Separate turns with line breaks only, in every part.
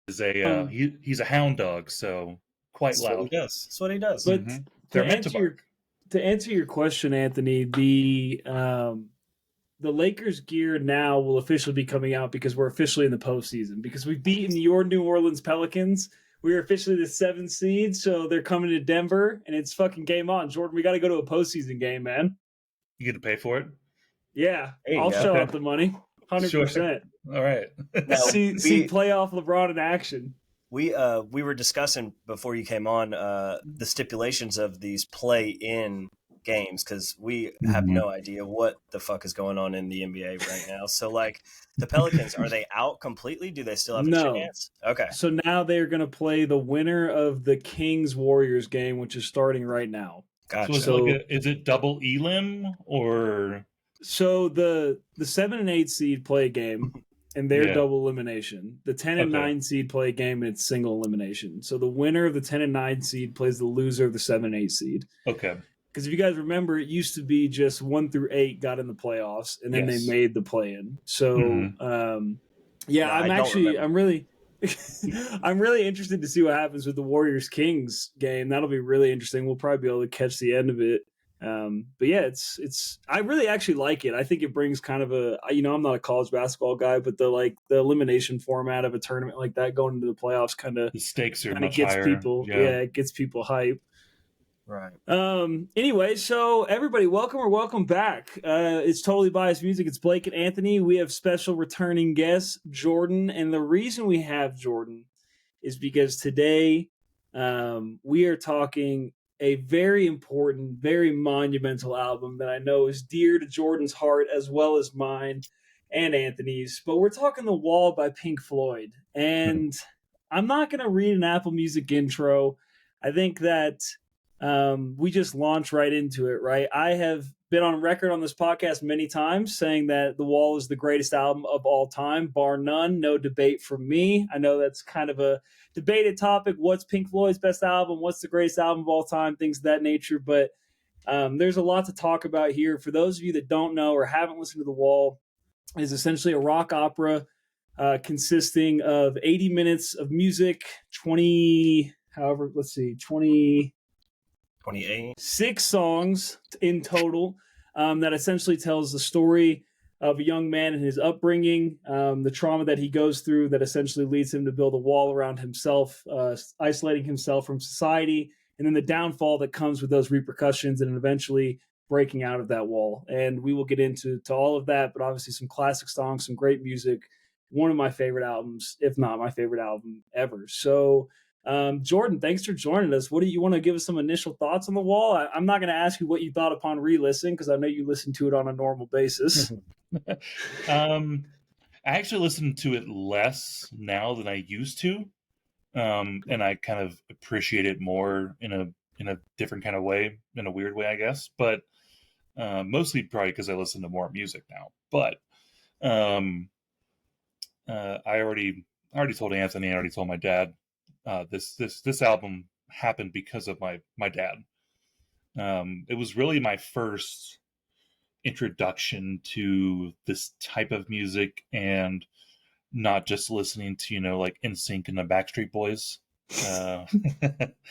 is he's a hound dog, so quite
That's what he
loud.
does. That's what he does.
But
They're meant to bark.
to answer your question, Anthony, the Lakers gear now will officially be coming out because we're officially in the postseason. Because we've beaten your New Orleans Pelicans. We're officially the 7th seed, so they're coming to Denver, and it's fucking game on. Jordan, we got to go to a postseason game, man.
You get to pay for it?
Yeah, I'll shell out the money. 100%.
Sure. All right.
see playoff LeBron in action.
We were discussing before you came on the stipulations of these play-in games because we have no idea what the fuck is going on in the NBA right now. So, like, the Pelicans, are they out completely? Do they still have a chance? Okay.
So now they're going to play the winner of the Kings-Warriors game, which is starting right now.
Gotcha.
So is it double elim or?
So the 7 and 8 seed play a game, and they're double elimination. The 10 and 9 seed play a game, and it's single elimination. So the winner of the 10 and 9 seed plays the loser of the 7 and 8 seed.
Okay.
Because if you guys remember, it used to be just 1 through 8 got in the playoffs, and then they made the play-in. So, I'm really I'm really interested to see what happens with the Warriors Kings game. That'll be really interesting. We'll probably be able to catch the end of it. But yeah, it's I really actually like it. I think it brings kind of I'm not a college basketball guy, but the elimination format of a tournament like that going into the playoffs kind of
the stakes are much
gets
higher.
It gets people hype.
Right.
Anyway, so everybody, welcome back. It's Totally Biased Music. It's Blake and Anthony. We have special returning guest, Jordan. And the reason we have Jordan is because today we are talking a very important, very monumental album that I know is dear to Jordan's heart as well as mine and Anthony's. But we're talking The Wall by Pink Floyd. And I'm not going to read an Apple Music intro. I think that we just launch right into it, right? I have been on record on this podcast many times saying that The Wall is the greatest album of all time, bar none, no debate from me. I know that's kind of a debated topic. What's Pink Floyd's best album? What's the greatest album of all time? Things of that nature. But there's a lot to talk about here. For those of you that don't know or haven't listened to The Wall, it is essentially a rock opera consisting of 80 minutes of music, 28 6 songs in total that essentially tells the story of a young man and his upbringing, the trauma that he goes through that essentially leads him to build a wall around himself, isolating himself from society, and then the downfall that comes with those repercussions and eventually breaking out of that wall. And we will get into all of that, but obviously some classic songs, some great music, one of my favorite albums, if not my favorite album ever. So Jordan, thanks for joining us. What do you want to give us some initial thoughts on The Wall? I'm not going to ask you what you thought upon re-listen because I know you listen to it on a normal basis.
I actually listen to it less now than I used to, and I kind of appreciate it more in a different kind of way, in a weird way, I guess. But mostly probably because I listen to more music now. But I already told Anthony. I already told my dad. This album happened because of my dad. It was really my first introduction to this type of music and not just listening to, like NSYNC and the Backstreet Boys.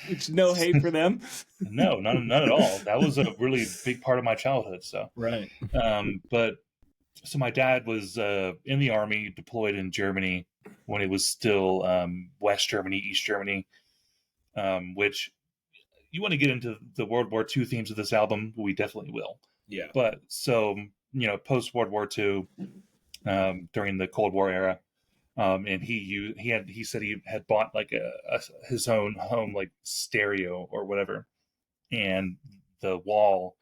It's no hate for them.
No, none at all. That was a really big part of my childhood. So
right.
So my dad was in the army, deployed in Germany when it was still West Germany, East Germany, which you want to get into the World War II themes of this album, we definitely will.
Yeah.
But so, post World War II, during the Cold War era, and he said he had bought like his own home like stereo or whatever, and the wall,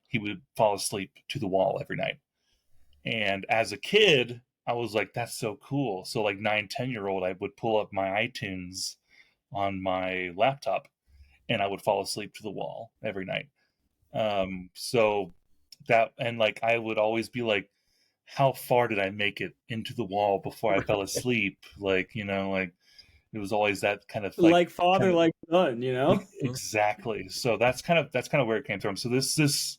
he would fall asleep to the wall every night. And as a kid, I was like, that's so cool. So like 9-10-year-old, I would pull up my iTunes on my laptop and I would fall asleep to the wall every night. So that, and like, I would always be like, how far did I make it into the wall before I fell asleep? Like, like it was always that kind of
like father, like son,
Exactly. So that's kind of where it came from. So this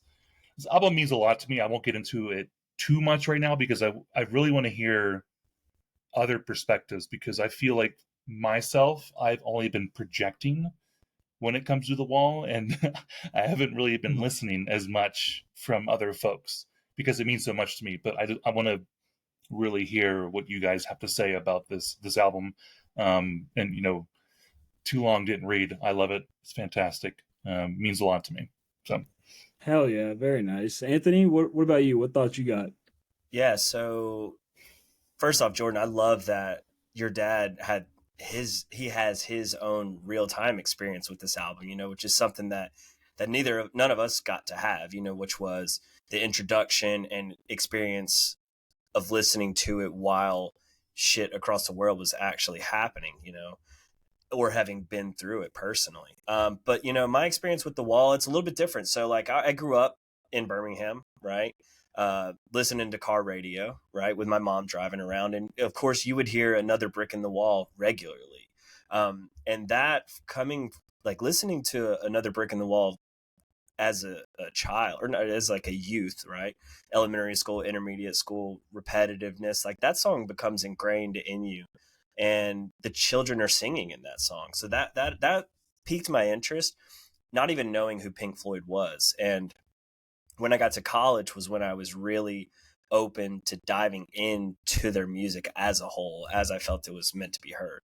album means a lot to me. I won't get into it too much right now because I really want to hear other perspectives, because I feel like myself, I've only been projecting when it comes to The Wall, and I haven't really been listening as much from other folks because it means so much to me. But I want to really hear what you guys have to say about this album. And Too Long Didn't Read. I love it. It's fantastic. Means a lot to me. So
Hell yeah, very nice. Anthony, what about you? What thoughts you got?
Yeah. So first off, Jordan, I love that your dad he has his own real time experience with this album, which is something that none of us got to have, which was the introduction and experience of listening to it while shit across the world was actually happening, or having been through it personally. But my experience with The Wall, it's a little bit different. So like I grew up in Birmingham, right? Listening to car radio, right, with my mom driving around, and of course you would hear Another Brick in the Wall regularly. And that coming, like listening to Another Brick in the Wall as a child, or not, as like a youth, right? Elementary school, intermediate school, repetitiveness, like that song becomes ingrained in you, and the children are singing in that song. So that piqued my interest, not even knowing who Pink Floyd was. And when I got to college was when I was really open to diving into their music as a whole, as I felt it was meant to be heard.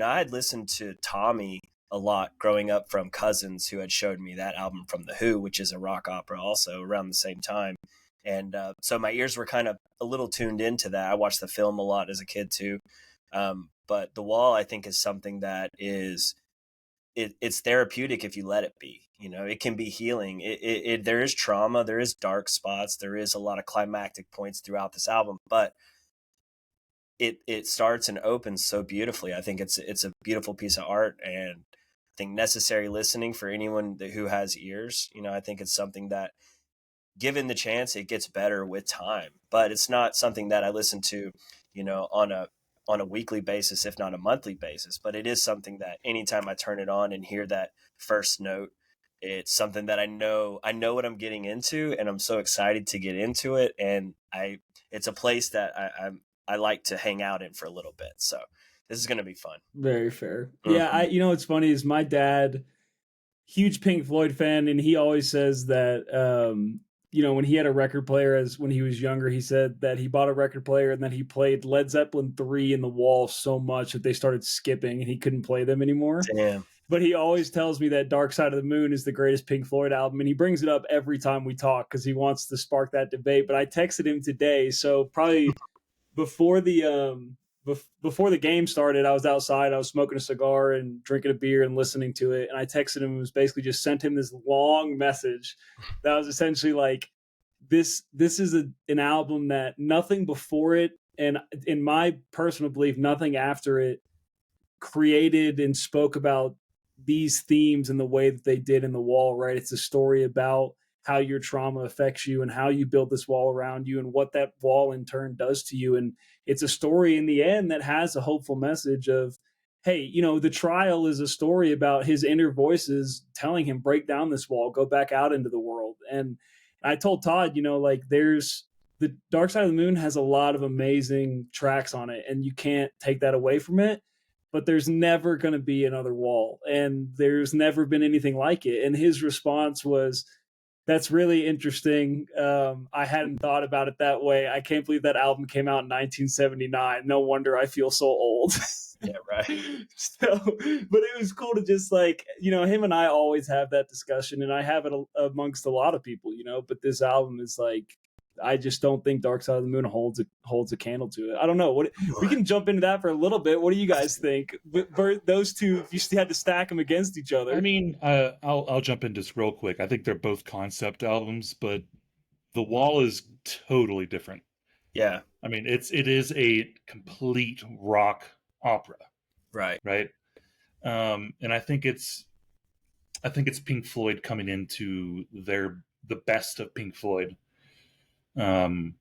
I had listened to Tommy a lot growing up from cousins who had showed me that album from The Who, which is a rock opera also around the same time. And so my ears were kind of a little tuned into that. I watched the film a lot as a kid too. But The Wall, I think, is something that it's therapeutic if you let it be. It can be healing. There is trauma, there is dark spots, there is a lot of climactic points throughout this album, but it starts and opens so beautifully. I think it's a beautiful piece of art, and I think necessary listening for anyone who has ears. I think it's something that, given the chance, it gets better with time. But it's not something that I listen to, on a weekly basis, if not a monthly basis. But it is something that anytime I turn it on and hear that first note, it's something that I know what I'm getting into, and I'm so excited to get into it. And it's a place that I like to hang out in for a little bit. So this is going to be fun.
Very fair.
Mm-hmm.
Yeah, what's funny is my dad, huge Pink Floyd fan, and he always says that when he had a record player when he was younger, he said that he bought a record player and then he played Led Zeppelin 3 in The Wall so much that they started skipping and he couldn't play them anymore.
Damn.
But he always tells me that Dark Side of the Moon is the greatest Pink Floyd album, and he brings it up every time we talk because he wants to spark that debate. But I texted him today, so probably before the game started, I was outside, I was smoking a cigar and drinking a beer and listening to it, and I texted him and was basically just sent him this long message that was essentially like, this is an album that nothing before it, and in my personal belief, nothing after it, created and spoke about these themes in the way that they did in The Wall, right? It's a story about how your trauma affects you and how you build this wall around you and what that wall in turn does to you. And it's a story in the end that has a hopeful message of, hey, the trial is a story about his inner voices telling him, break down this wall, go back out into the world. And I told Todd, there's the Dark Side of the Moon has a lot of amazing tracks on it, and you can't take that away from it. But there's never going to be another Wall, and there's never been anything like it. And his response was, that's really interesting. I hadn't thought about it that way. I can't believe that album came out in 1979. No wonder I feel so old.
Yeah, right.
But it was cool to just him and I always have that discussion, and I have it amongst a lot of people, but this album is like, I just don't think Dark Side of the Moon holds a candle to it. I don't know. We can jump into that for a little bit. What do you guys think? Those two, if you had to stack them against each other.
I mean, I'll jump in just real quick. I think they're both concept albums, but The Wall is totally different.
Yeah.
I mean, it is a complete rock opera.
Right.
Right. And I think it's Pink Floyd coming into the best of Pink Floyd. And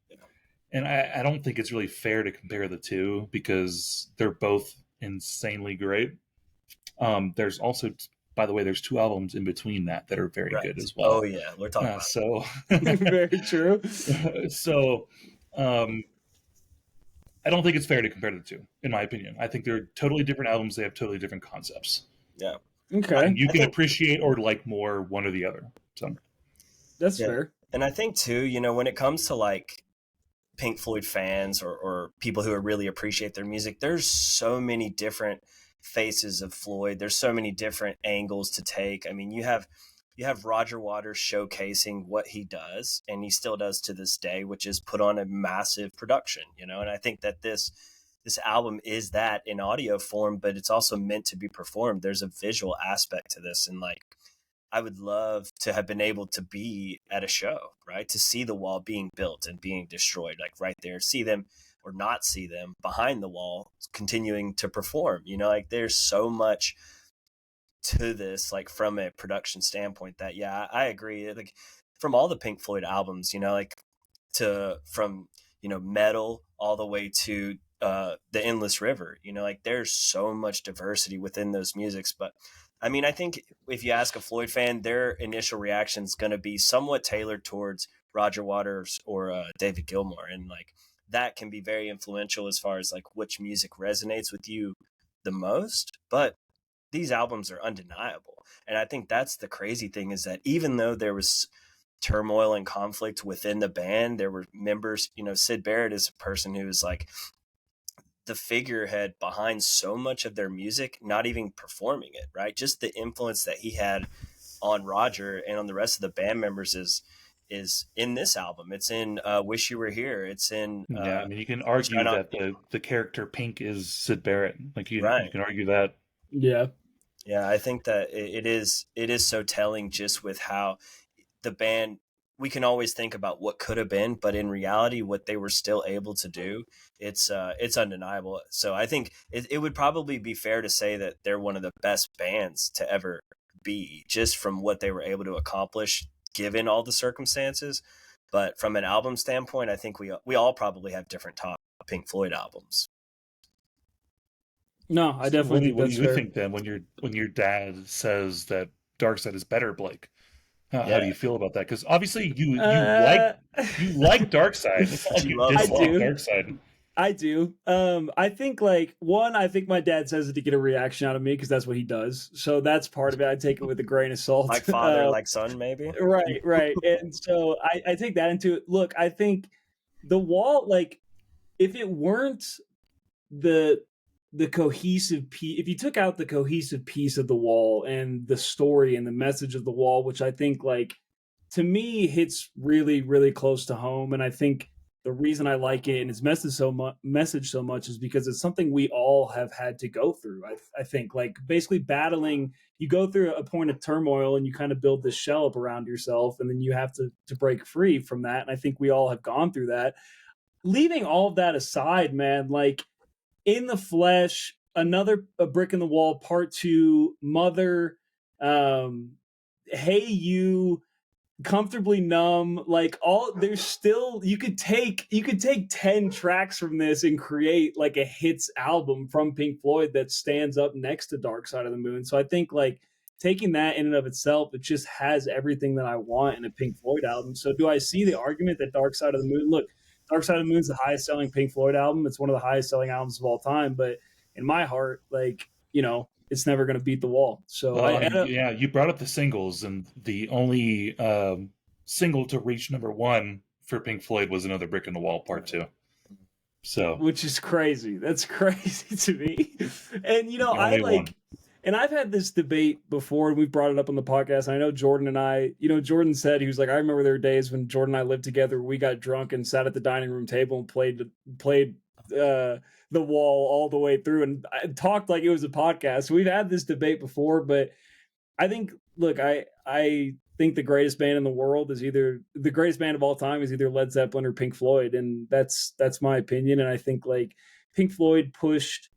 I don't think it's really fair to compare the two because they're both insanely great. There's also, by the way, there's 2 albums in between that are very good as well.
Oh yeah, we're talking about
so
very true.
So I don't think it's fair to compare the two, in my opinion. I think they're totally different albums. They have totally different concepts.
Yeah.
Okay.
And you
I
can
think,
appreciate or like more one or the other. So
That's
yeah.
fair.
And I think too, when it comes to like Pink Floyd fans or people who really appreciate their music, there's so many different faces of Floyd. There's so many different angles to take. I mean, you have Roger Waters showcasing what he does, and he still does to this day, which is put on a massive production, And I think that this album is that in audio form, but it's also meant to be performed. There's a visual aspect to this, and like I would love to have been able to be at a show, right? To see the wall being built and being destroyed, like right there, see them or not see them behind the wall continuing to perform. Like there's so much to this, like from a production standpoint that, yeah, I agree. Like from all the Pink Floyd albums, like from, metal all the way to the Endless River, like there's so much diversity within those musics. But I mean, I think if you ask a Floyd fan, their initial reaction is going to be somewhat tailored towards Roger Waters or David Gilmour. And like that can be very influential as far as like which music resonates with you the most. But these albums are undeniable. And I think that's the crazy thing, is that even though there was turmoil and conflict within the band, there were members, Sid Barrett is a person who is like the figurehead behind so much of their music, not even performing it, right? Just the influence that he had on Roger and on the rest of the band members is in this album. It's in Wish You Were Here. It's in
yeah, I mean, you can argue that the character Pink is Sid Barrett. Like you can argue that.
Yeah.
Yeah, I think that it is so telling, just with how the band, we can always think about what could have been, but in reality, what they were still able to do, it's undeniable. So I think it would probably be fair to say that they're one of the best bands to ever be, just from what they were able to accomplish given all the circumstances. But from an album standpoint, I think we all probably have different top Pink Floyd albums.
No, I definitely
What do
think
you
that's fair.
think then when your dad says that Dark Side is better, Blake? How
Yeah.
do you feel about that? Because obviously you
Uh,
like Dark Side. It's not like you
I
dislike
do.
Dark Side.
I do. I think like I think my dad says it to get a reaction out of me because that's what he does. So that's part of it. I take it with a grain of salt.
Like father, like son, maybe.
Right. And so I take that into it. Look, I think the wall, like, if it weren't the cohesive piece, if you took out the cohesive piece of the wall and the story and the message of the wall, which I think, like, to me hits really, really close to home, and I think the reason I like it and its message so much is because it's something we all have had to go through. I think, like, basically battling, you go through a point of turmoil and you kind of build this shell up around yourself, and then you have to break free from that. And I think we all have gone through that. Leaving all of that aside, man, like, In the Flesh, A Brick in the Wall, Part 2, Mother, Hey You, Comfortably Numb, like, all, there's still, you could take 10 tracks from this and create like a hits album from Pink Floyd that stands up next to Dark Side of the Moon. So I think, like, taking that in and of itself, it just has everything that I want in a Pink Floyd album. So do I see the argument that Dark Side of the Moon, look, Dark Side of the Moon is the highest selling Pink Floyd album. It's one of the highest selling albums of all time, but in my heart, like, it's never going to beat The Wall. So
Well, I mean, yeah, you brought up the singles, and the only single to reach #1 for Pink Floyd was Another Brick in the Wall, Part 2. So,
which is crazy. That's crazy to me. And
the only one.
and I've had this debate before, and we've brought it up on the podcast. And I know Jordan and I, Jordan said, he was like, I remember there were days when Jordan and I lived together. We got drunk and sat at the dining room table and played The Wall all the way through, and I talked like it was a podcast. So we've had this debate before, but I think, look, I think the greatest band in the world is either the greatest band of all time is either Led Zeppelin or Pink Floyd, and that's my opinion. And I think, like, Pink Floyd pushed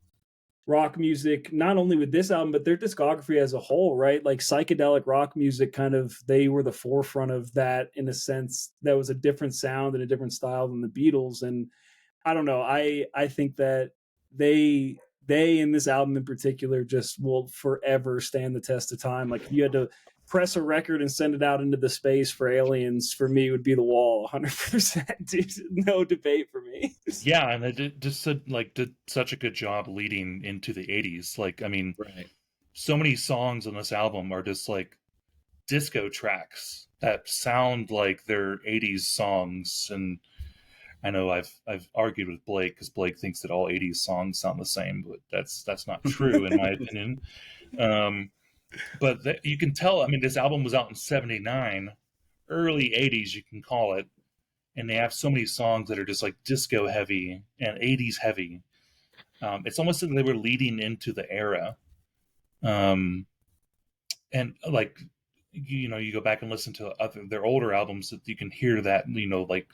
rock music not only with this album but their discography as a whole, right? Like, psychedelic rock music, kind of, they were the forefront of that in a sense. That was a different sound and a different style than the Beatles. And I don't know, I think that they in this album in particular just will forever stand the test of time. Like, if you had to press a record and send it out into the space for aliens, for me, would be The Wall, 100%. Dude, no debate for me.
Yeah, and they did such a good job leading into the 80s. Like, I mean,
Right.
so many songs on this album are just like disco tracks that sound like they're 80s songs. And I know I've argued with Blake because Blake thinks that all 80s songs sound the same, but that's not true in my opinion. But you can tell, I mean, this album was out in 79, early 80s, you can call it. And they have so many songs that are just like disco heavy and 80s heavy. It's almost like they were leading into the era. And like, you go back and listen to their older albums, that you can hear that, like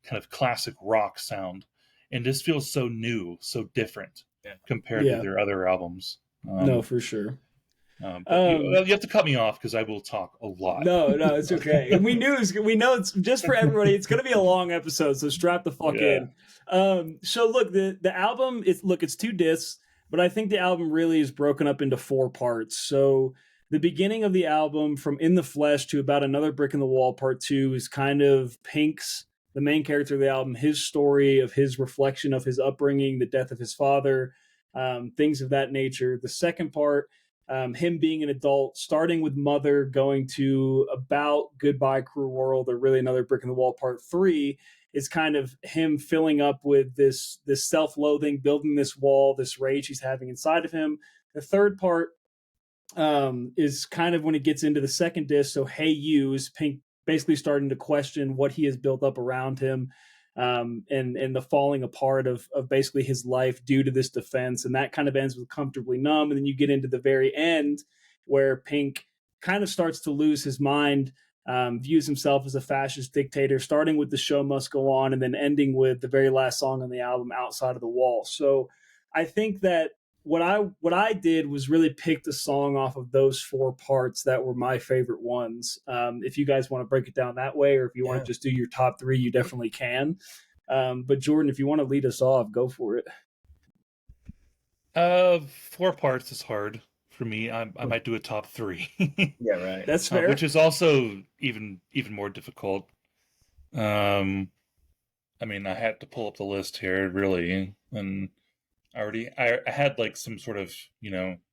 kind of classic rock sound. And this feels so new, so different compared to their other albums.
No, for sure.
But you have to cut me off because I will talk a lot.
No, it's okay. And we know it's just for everybody. It's going to be a long episode, so strap the fuck in. So look, the album it's 2 discs, but I think the album really is broken up into 4 parts. So the beginning of the album, from In the Flesh to About Another Brick in the Wall, part 2, is kind of Pink's, the main character of the album, his story of his reflection of his upbringing, the death of his father, things of that nature. The second part, him being an adult, starting with Mother, going to About, Goodbye Cruel World, or really Another Brick in the Wall, part 3, is kind of him filling up with this self-loathing, building this wall, this rage he's having inside of him. The third part is kind of when it gets into the second disc. So Hey You is Pink basically starting to question what he has built up around him, and the falling apart of basically his life due to this defense. And that kind of ends with Comfortably Numb. And then you get into the very end where Pink kind of starts to lose his mind, views himself as a fascist dictator, starting with The Show Must Go On, and then ending with the very last song on the album, Outside of the Wall. So I think that what I did was really pick the song off of those 4 parts that were my favorite ones. If you guys want to break it down that way, or if you want to just do your top 3, you definitely can. But Jordan, if you want to lead us off, go for it.
4 parts is hard for me. I might do a top 3.
Yeah, right.
That's fair.
Which is also even more difficult. I mean, I had to pull up the list here, really, and I had like some sort of,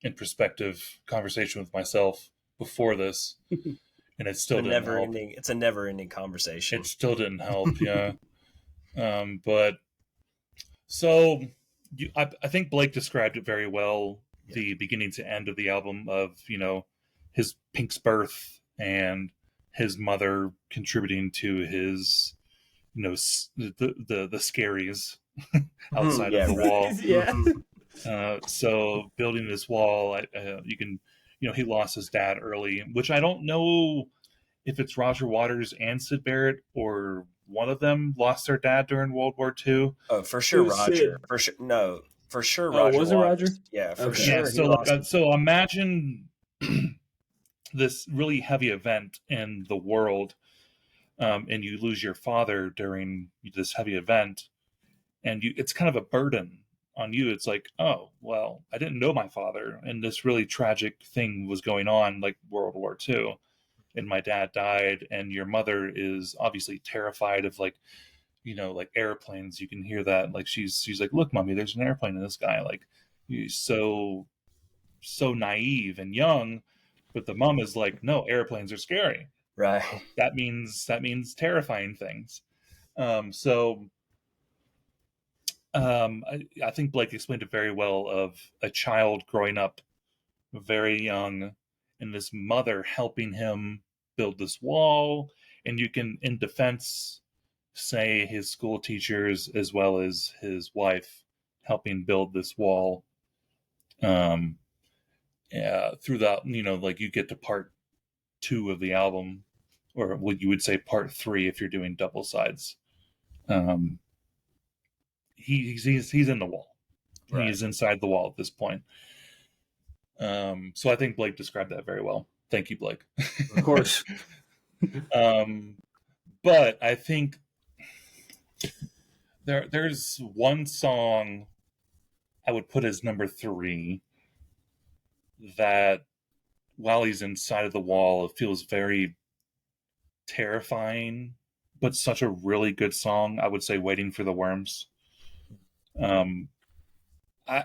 introspective conversation with myself before this, and it still didn't help.
It's a never-ending conversation.
It still didn't help, yeah. But so I think Blake described it very well. The beginning to end of the album of, his Pink's birth and his mother contributing to his, the scaries outside of the wall. So building this wall, you can, he lost his dad early, which I don't know if it's Roger Waters and Syd Barrett, or one of them lost their dad during World War II.
Oh, for sure, Roger.
Sid.
For sure, no, for sure, Roger.
Was it Roger?
Yeah, for
Okay.
sure.
Yeah, so imagine this really heavy event in the world, and you lose your father during this heavy event, and it's kind of a burden on you. It's like, oh, well, I didn't know my father, and this really tragic thing was going on, like World War II, and my dad died, and your mother is obviously terrified of like airplanes. You can hear that, like she's like, look, mommy, there's an airplane in the sky. Like, he's so naive and young, but the mom is like, no, airplanes are scary.
Right.
That means terrifying things. I think Blake explained it very well, of a child growing up very young and this mother helping him build this wall. And you can, in defense, say his school teachers as well as his wife helping build this wall. Through that, like you get to part 2 of the album, or what you would say part 3 if you're doing double sides. He's in the wall. Right. He's inside the wall at this point. So I think Blake described that very well. Thank you, Blake.
Of course.
But I think there's one song I would put as number 3 that while he's inside of the wall, it feels very terrifying, but such a really good song. I would say "Waiting for the Worms." Um,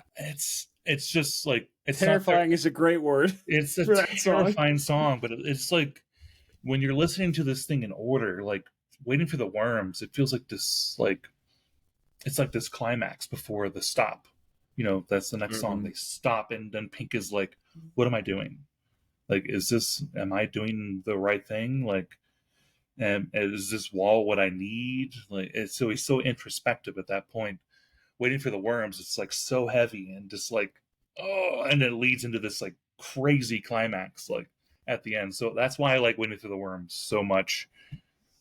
it's just like it's
Terrifying is a great word
it's a
for that song.
terrifying song, but it's like when you're listening to this thing in order, like "Waiting for the Worms," it feels like this like it's like this climax before the stop. You know, that's the next song. They stop, and then Pink is like, "What am I doing? Like, am I doing the right thing? Like, is this wall what I need?" Like, so he's so introspective at that point. Waiting for the Worms, it's like so heavy and just like, oh, and it leads into this like crazy climax, like at the end. So that's why I like Waiting for the Worms so much.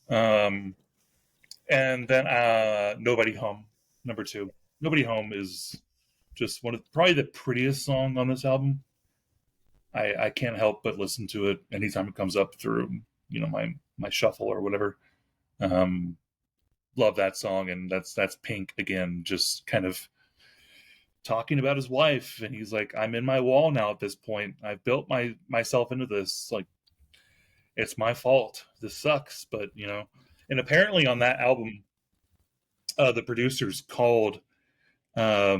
And then Nobody Home, number 2. Nobody Home is just probably the prettiest song on this album. I can't help but listen to it anytime it comes up through, you know, my shuffle or whatever. Um, Love that song, and that's Pink again, just kind of talking about his wife, and he's like, "I'm in my wall now at this point. I've built myself into this. Like, it's my fault. This sucks, but you know." And apparently on that album, the producers called a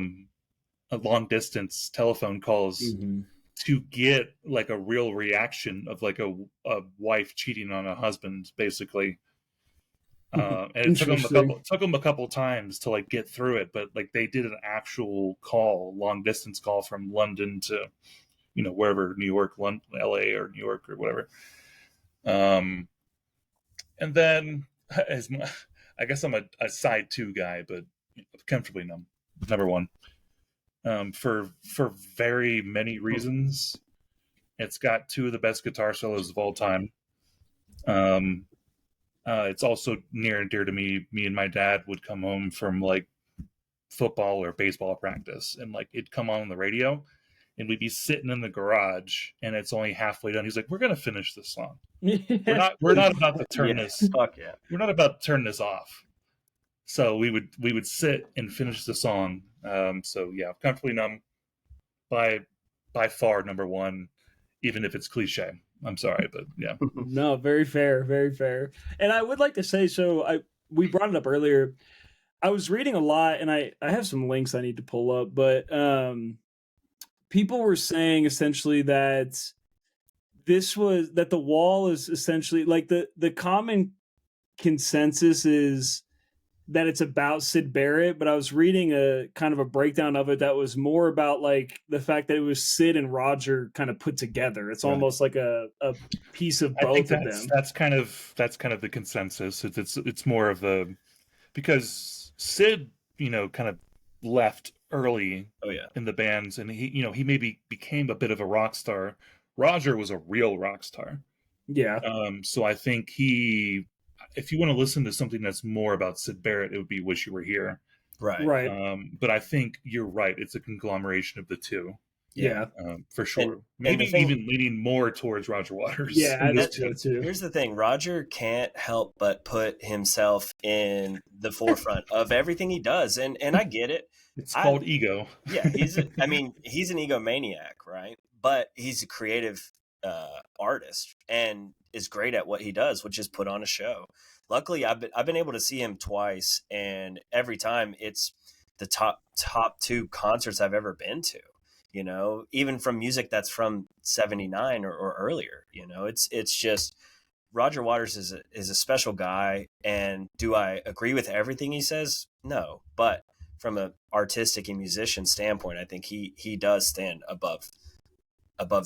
long distance telephone calls to get like a real reaction of like a wife cheating on a husband, basically. And it took them a couple times to like get through it, but like they did an actual call, long distance call from London to, you know, wherever, New York, London, LA, or New York or whatever. And then I guess I'm a side 2 guy, but Comfortably Numb, number 1. For very many reasons. It's got 2 of the best guitar solos of all time. It's also near and dear to me. Me and my dad would come home from like football or baseball practice, and like it'd come on the radio, and we'd be sitting in the garage, and it's only halfway done. He's like, "We're gonna finish this song. We're not about to turn this.
Fuck yeah.
We're not about to turn this off." So we would sit and finish the song. So yeah, Comfortably Numb, by far number 1, even if it's cliche. I'm sorry, but yeah.
No, very fair, very fair. And I would like to say, so we brought it up earlier. I was reading a lot, and I have some links I need to pull up, but people were saying essentially that the wall is essentially like the common consensus is that it's about Syd Barrett, but I was reading a kind of a breakdown of it that was more about like the fact that it was Syd and Roger kind of put together. It's almost like a piece of both of them.
That's kind of the consensus. It's more of a, because Syd, you know, kind of left early in the bands, and he maybe became a bit of a rock star. Roger was a real rock star.
Yeah.
So I think if you want to listen to something that's more about Syd Barrett, it would be Wish You Were Here.
Right.
But I think you're right. It's a conglomeration of the 2.
Yeah.
For sure. Maybe even leaning more towards Roger Waters.
Yeah, that's true too.
Here's the thing. Roger can't help but put himself in the forefront of everything he does. And I get it.
It's called ego.
Yeah. He's an egomaniac, right? But he's a creative artist and is great at what he does, which is put on a show. Luckily, I've been able to see him twice, and every time it's the top 2 concerts I've ever been to. You know, even from music that's from '79 or earlier. You know, it's just Roger Waters is a special guy. And do I agree with everything he says? No, but from an artistic and musician standpoint, I think he does stand above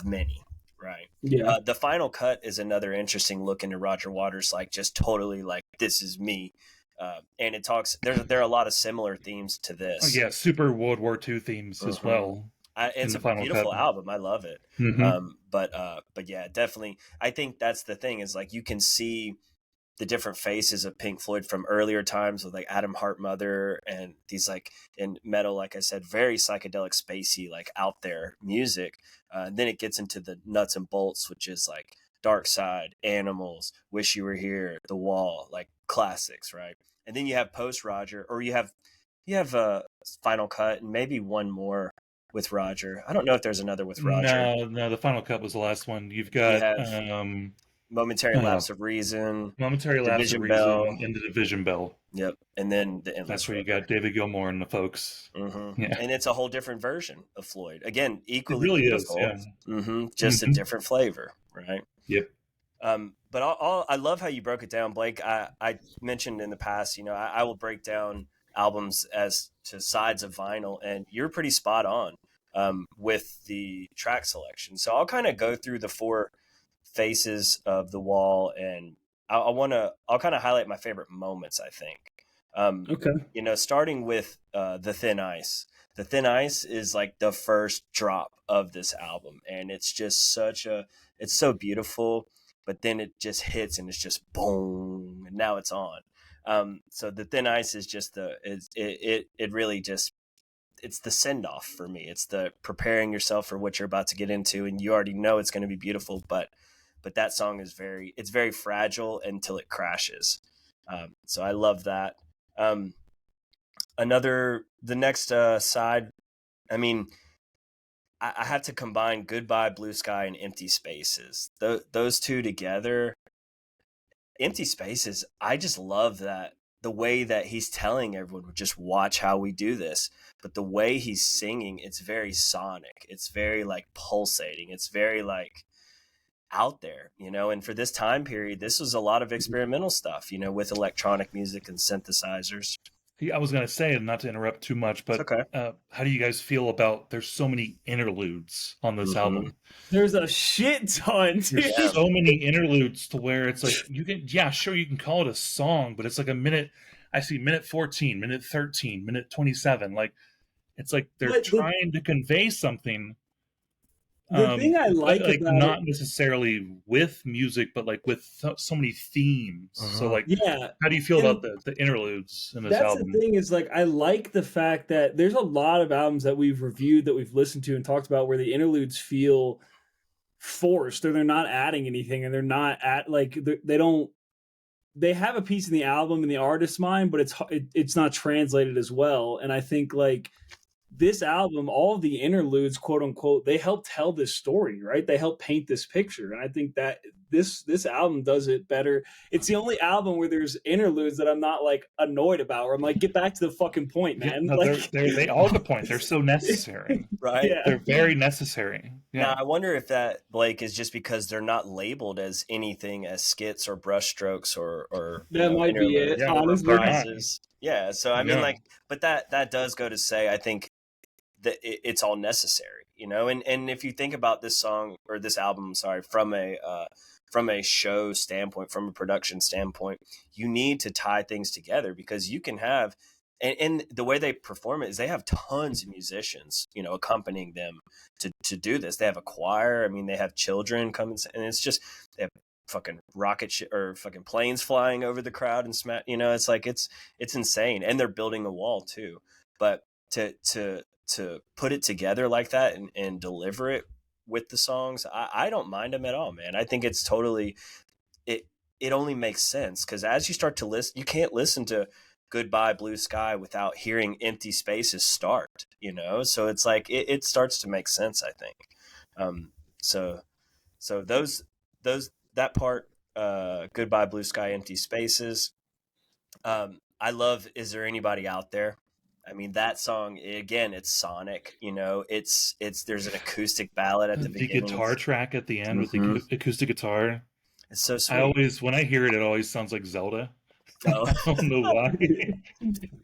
many. Right.
Yeah.
The Final Cut is another interesting look into Roger Waters, like just totally like, this is me. And it talks, there are a lot of similar themes to this.
Oh, yeah. Super World War II themes as well.
It's a beautiful album. I love it. But yeah, definitely. I think that's the thing is like, you can see the different faces of Pink Floyd from earlier times with like Adam Hart Mother and these like in metal, like I said, very psychedelic, spacey, like out there music. And then it gets into the nuts and bolts, which is like Dark Side, Animals, Wish You Were Here, The Wall, like classics, right? And then you have post Roger, or you have a Final Cut and maybe one more with Roger. I don't know if there's another with Roger.
No, the Final Cut was the last one. You've
You
got
have Momentary
oh,
Lapse of Reason,
Momentary Lapse of
Division
Reason,
Bell.
and the Division Bell.
Yep, and then the
That's
Endless
where you
River.
got David Gilmour and the folks. Yeah,
And it's a whole different version of Floyd. Again,
it
equally
really is.
beautiful.
Yeah.
Just a different flavor, right?
Yep.
But I love how you broke it down, Blake. I mentioned in the past, I will break down albums as to sides of vinyl, and you're pretty spot on with the track selection. So I'll kind of go through the four faces of the wall, and I'll kind of highlight my favorite moments, I think.
Okay.
Starting with the Thin Ice. The Thin Ice is like the first drop of this album, and it's just it's so beautiful, but then it just hits and it's just boom, and now it's on. So the Thin Ice is just it really just, it's the send off for me. It's the preparing yourself for what you're about to get into, and you already know it's going to be beautiful, but that song is it's very fragile until it crashes. So I love that. The next side, I mean, I have to combine Goodbye Blue Sky and Empty Spaces. Those two together, Empty Spaces, I just love that, the way that he's telling everyone, just watch how we do this. But the way he's singing, it's very sonic. It's very like pulsating. It's very like out there, and for this time period, this was a lot of experimental stuff, with electronic music and synthesizers.
I was going to say, and not to interrupt too much, but
Okay.
How do you guys feel about, there's so many interludes on this album?
There's a shit ton.
There's so many interludes to where it's like, you can call it a song, but it's like a minute. I see minute 14, minute 13, minute 27. Like, it's like they're trying to convey something.
The thing I like about
not necessarily with music, but like with so many themes. So like, how do you feel about the interludes in this album?
The thing is, like, I like the fact that there's a lot of albums that we've reviewed, that we've listened to and talked about, where the interludes feel forced, or they're not adding anything, and they're not they have a piece in the album in the artist's mind, but it's not translated as well. And I think like this album, all of the interludes, quote unquote, they help tell this story, right? They help paint this picture. And I think that this album does it better. It's the only album where there's interludes that I'm not like annoyed about, or I'm like, get back to the fucking point, man.
Yeah, no, they are the point. They're so necessary.
Right?
Yeah.
They're very necessary. Yeah.
Now, I wonder if that, Blake, is just because they're not labeled as anything as skits or brushstrokes or
that might be it.
Yeah,
honestly.
Yeah. So I mean, like, but that does go to say, I think that it's all necessary, and if you think about this song or this album, sorry, from a show standpoint, from a production standpoint, you need to tie things together, because you can have, and the way they perform it is they have tons of musicians, accompanying them to do this. They have a choir. I mean, they have children come and it's just, they have fucking or fucking planes flying over the crowd and smack, it's like, it's insane. And they're building a wall too. But to put it together like that and deliver it with the songs, I don't mind them at all, man. I think it's totally, it only makes sense, because as you start to listen, you can't listen to Goodbye Blue Sky without hearing Empty Spaces start, so it's like it starts to make sense, I think. So that part, Goodbye Blue Sky, Empty Spaces. I love Is There Anybody Out There? I mean, that song, again, it's sonic, it's there's an acoustic ballad at the beginning.
The guitar track at the end with the acoustic guitar.
It's so sweet.
When I hear it, it always sounds like Zelda. Oh. I don't know why,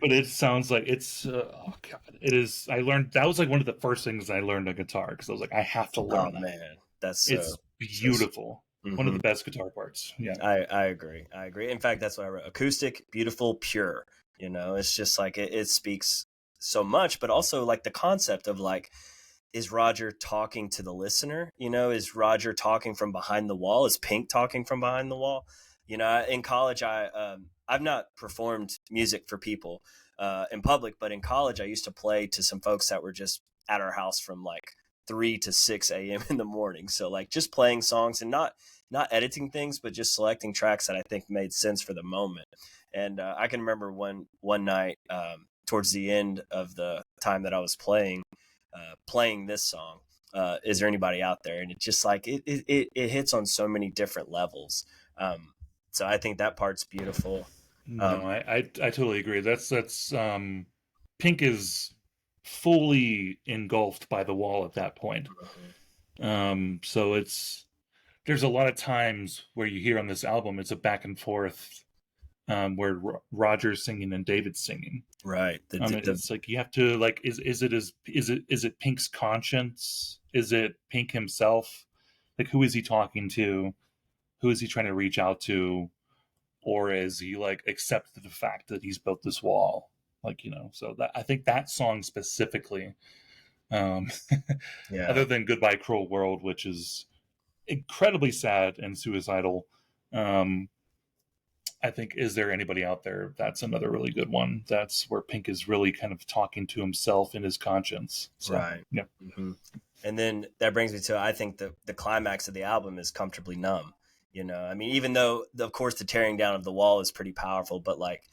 but it sounds like it's, oh God, it is. I learned, that was like one of the first things I learned on guitar, because I was like, I have to learn that.
Man,
it's beautiful. One of the best guitar parts. Yeah.
I agree. In fact, that's what I wrote. Acoustic, beautiful, pure. It's just like it speaks so much, but also like the concept of like, is Roger talking to the listener? Is Roger talking from behind the wall? Is Pink talking from behind the wall? In college, I've not performed music for people in public, but in college, I used to play to some folks that were just at our house from like 3 to 6 a.m. in the morning. So like just playing songs and not editing things, but just selecting tracks that I think made sense for the moment. And I can remember one night towards the end of the time that I was playing, playing this song. Is there anybody out there? And it's just like it hits on so many different levels. So I think that part's beautiful.
No, I totally agree. That's Pink is fully engulfed by the wall at that point. So there's a lot of times where you hear on this album it's a back and forth, where Roger's singing and David's singing.
Right.
It's like you have to like is it Pink's conscience? Is it Pink himself? Like who is he talking to? Who is he trying to reach out to? Or is he like accepted the fact that he's built this wall? Like, so that I think that song specifically, other than Goodbye Cruel World, which is incredibly sad and suicidal, I think Is There Anybody Out There? That's another really good one. That's where Pink is really kind of talking to himself and his conscience. So,
right.
Yeah.
Mm-hmm. And then that brings me to, I think the climax of the album is Comfortably Numb. I mean, even though, of course, the tearing down of the wall is pretty powerful, but like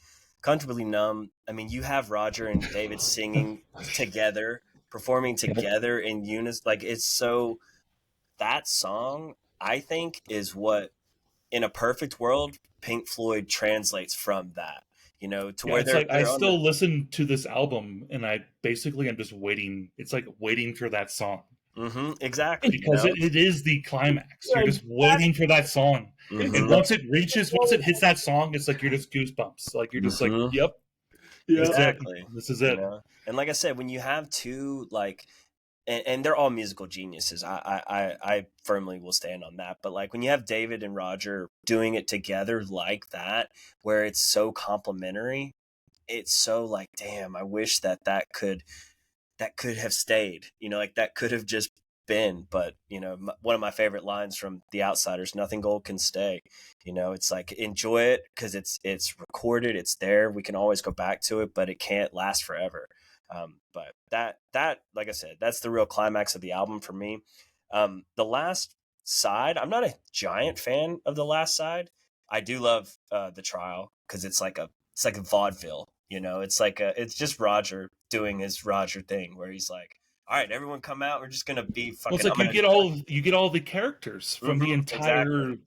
Comfortably Numb, I mean, you have Roger and David singing together, performing together in unison. Like, it's so, that song, I think, is what, in a perfect world, Pink Floyd translates from that, to where
it's like I still listen to this album and I basically am just waiting. It's like waiting for that song.
Mm-hmm, exactly.
Because it is the climax. You're just waiting for that song.
Mm-hmm.
And once it hits that song, it's like you're just goosebumps. Like you're just like, yep.
Exactly.
This is it.
And like I said, when you have two, like, and they're all musical geniuses, I firmly will stand on that. But like when you have David and Roger doing it together like that, where it's so complimentary, it's so like, damn, I wish that could have stayed, like that could have just been. But one of my favorite lines from The Outsiders, nothing gold can stay. It's like, enjoy it because it's recorded, it's there, we can always go back to it, but it can't last forever. But that like I said, that's the real climax of the album for me. The last side, I'm not a giant fan of the last side. I do love The Trial because it's like a vaudeville. It's just Roger doing his Roger thing where he's like, all right, everyone come out, we're just gonna be fucking.
Well, it's like you get all the characters from the entire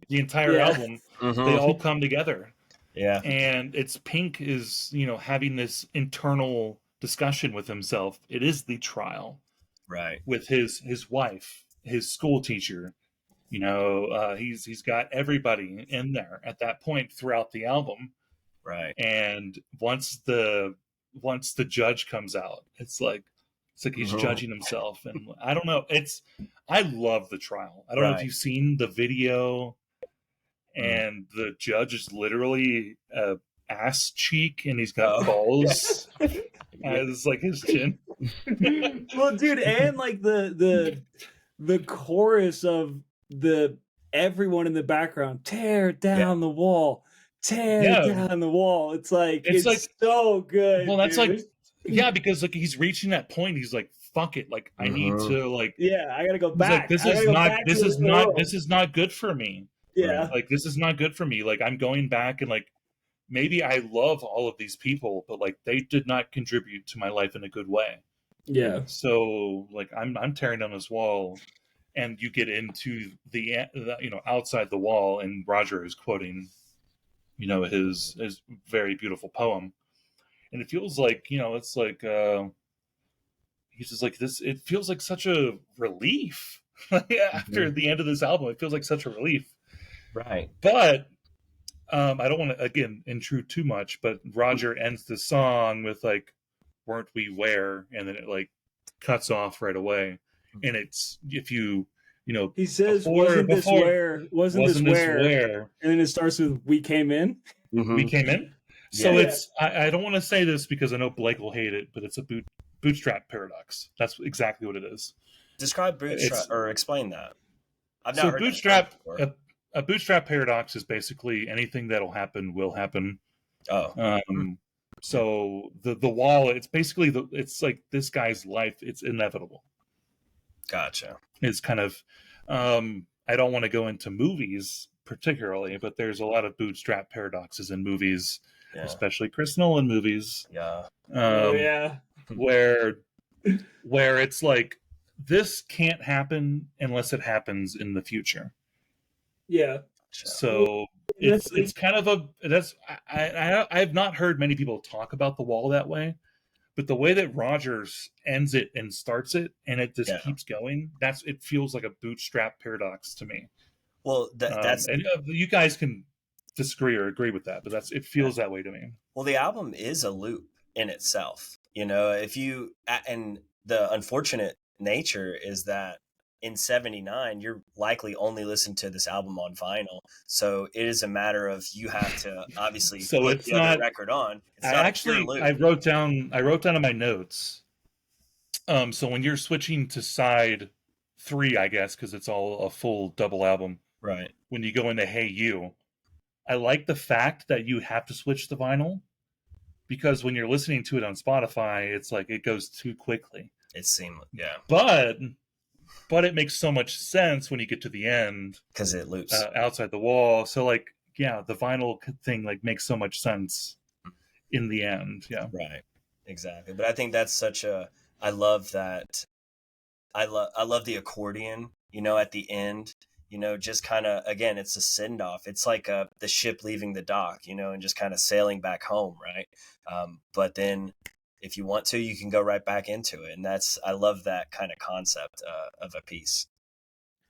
album.
Mm-hmm.
They all come together.
Yeah.
And it's Pink is, having this internal discussion with himself. It is the trial.
Right.
With his wife, his school teacher. He's got everybody in there at that point throughout the album.
Right.
And once the judge comes out, it's like he's judging himself. And I don't know. I love The Trial. I don't know if you've seen the video, and the judge is literally ass cheek, and he's got balls as like his chin.
Well, dude, and like the chorus of everyone in the background, tear down the wall, tear down the wall. It's like so good.
Well, that's
dude.
Because like he's reaching that point. He's like, fuck it. Like I need to like.
Yeah, I gotta go back.
Like, this is not good for me.
Yeah.
Like this is not good for me. Like I'm going back and like maybe I love all of these people, but like they did not contribute to my life in a good way.
Yeah.
So like I'm tearing down this wall, and you get into the outside the wall, and Roger is quoting, his very beautiful poem, and it feels like it's like he's just like this. It feels like such a relief after the end of this album. It feels like such a relief.
Right.
But I don't want to, again, intrude too much, but Roger ends the song with like, weren't we where? And then it like cuts off right away. And it's, if you
he says, wasn't this where? And then it starts with, we came in.
We came in. So it's, I don't want to say this because I know Blake will hate it, but it's a bootstrap paradox. That's exactly what it is.
Describe bootstrap or explain that. I've not heard
bootstrap. A bootstrap paradox is basically anything that'll happen will happen.
Oh.
So the wall, it's basically it's like this guy's life. It's inevitable.
Gotcha.
It's kind of, I don't want to go into movies particularly, but there's a lot of bootstrap paradoxes in movies, especially Chris Nolan movies.
Yeah.
Where where it's like this can't happen unless it happens in the future.
Yeah. Well,
So
that's
it's kind of a that's I have not heard many people talk about the wall that way, but the way that Rogers ends it and starts it and it just
Yeah.
keeps going, it feels like a bootstrap paradox to me.
Well, that's
and you guys can disagree or agree with that, but it feels that way to me.
well, the album is a loop in itself. You know, if you and the unfortunate nature is that in 79 you're likely only listening to this album on vinyl, so it is a matter of you have to obviously
So
put
it's
the other
not
record on. It's
I
not a pure
actually
loop.
I wrote down in my notes. So when you're switching to side 3, I guess, because it's all a full double album,
Right.
when you go into Hey You, I like the fact that you have to switch to vinyl, because when you're listening to it on Spotify, it's like it goes too quickly.
It's seamless. Yeah.
But it makes so much sense when you get to the end,
because it loops
outside the wall. So like, yeah, the vinyl thing like makes so much sense in the end. Yeah.
Right. Exactly. But I think that's such a I love that. I love the accordion, you know, at the end, you know, just kind of, again, it's a send off. It's like the ship leaving the dock, you know, and just kind of sailing back home. Right. But then if you want to, you can go right back into it. And I love that kind of concept of a piece.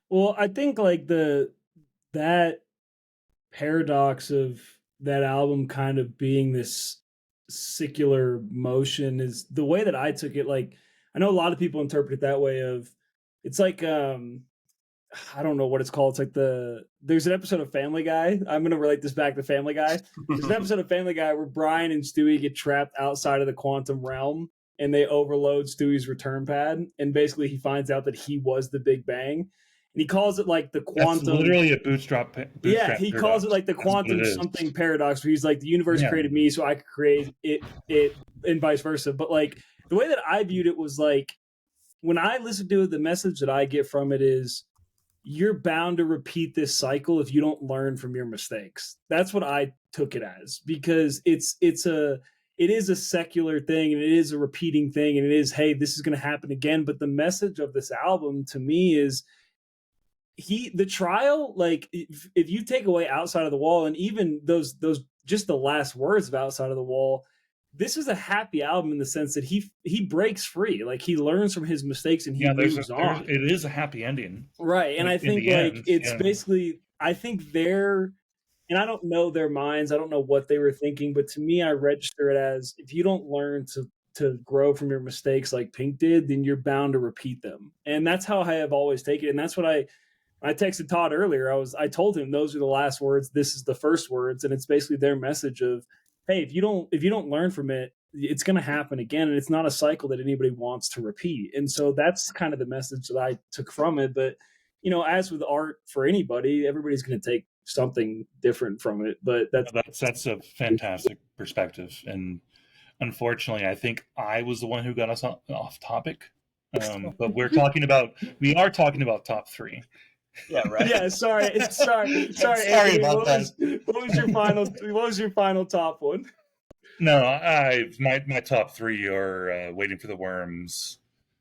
Well, I think like that paradox of that album kind of being this secular motion is the way that I took it. Like, I know a lot of people interpret it that way of it's like I don't know what it's called. It's like there's an episode of Family Guy. I'm gonna relate this back to Family Guy. There's an episode of Family Guy where Brian and Stewie get trapped outside of the quantum realm and they overload Stewie's return pad, and basically he finds out that he was the Big Bang. And he calls it like the quantum.
That's literally a bootstrap
Yeah, he
paradox.
calls it like the quantum something paradox, where he's like the universe created me, so I could create it, and vice versa. But like the way that I viewed it was like when I listen to it, the message that I get from it is you're bound to repeat this cycle if you don't learn from your mistakes. That's what I took it as, because it is a secular thing and it is a repeating thing and it is, hey, this is going to happen again. But the message of this album to me is the trial, like if you take away Outside of the Wall and even those just the last words of Outside of the Wall, this is a happy album in the sense that he breaks free, like he learns from his mistakes and he moves on.
It is a happy ending,
right? And I think like it's basically, I think and I don't know their minds, I don't know what they were thinking, but to me I register it as if you don't learn to grow from your mistakes like Pink did, then you're bound to repeat them. And that's how I have always taken it. And that's what I texted Todd earlier. I told him those are the last words, this is the first words, and it's basically their message of, hey, if you don't learn from it, it's going to happen again, and it's not a cycle that anybody wants to repeat. And so that's kind of the message that I took from it. But you know, as with art for anybody, everybody's going to take something different from it. But
that's a fantastic perspective, and unfortunately, I think I was the one who got us off topic. But we are talking about top 3.
Yeah, right.
Yeah, sorry
sorry
about
that.
What was your final top one?
No, my top 3 are Waiting for the Worms,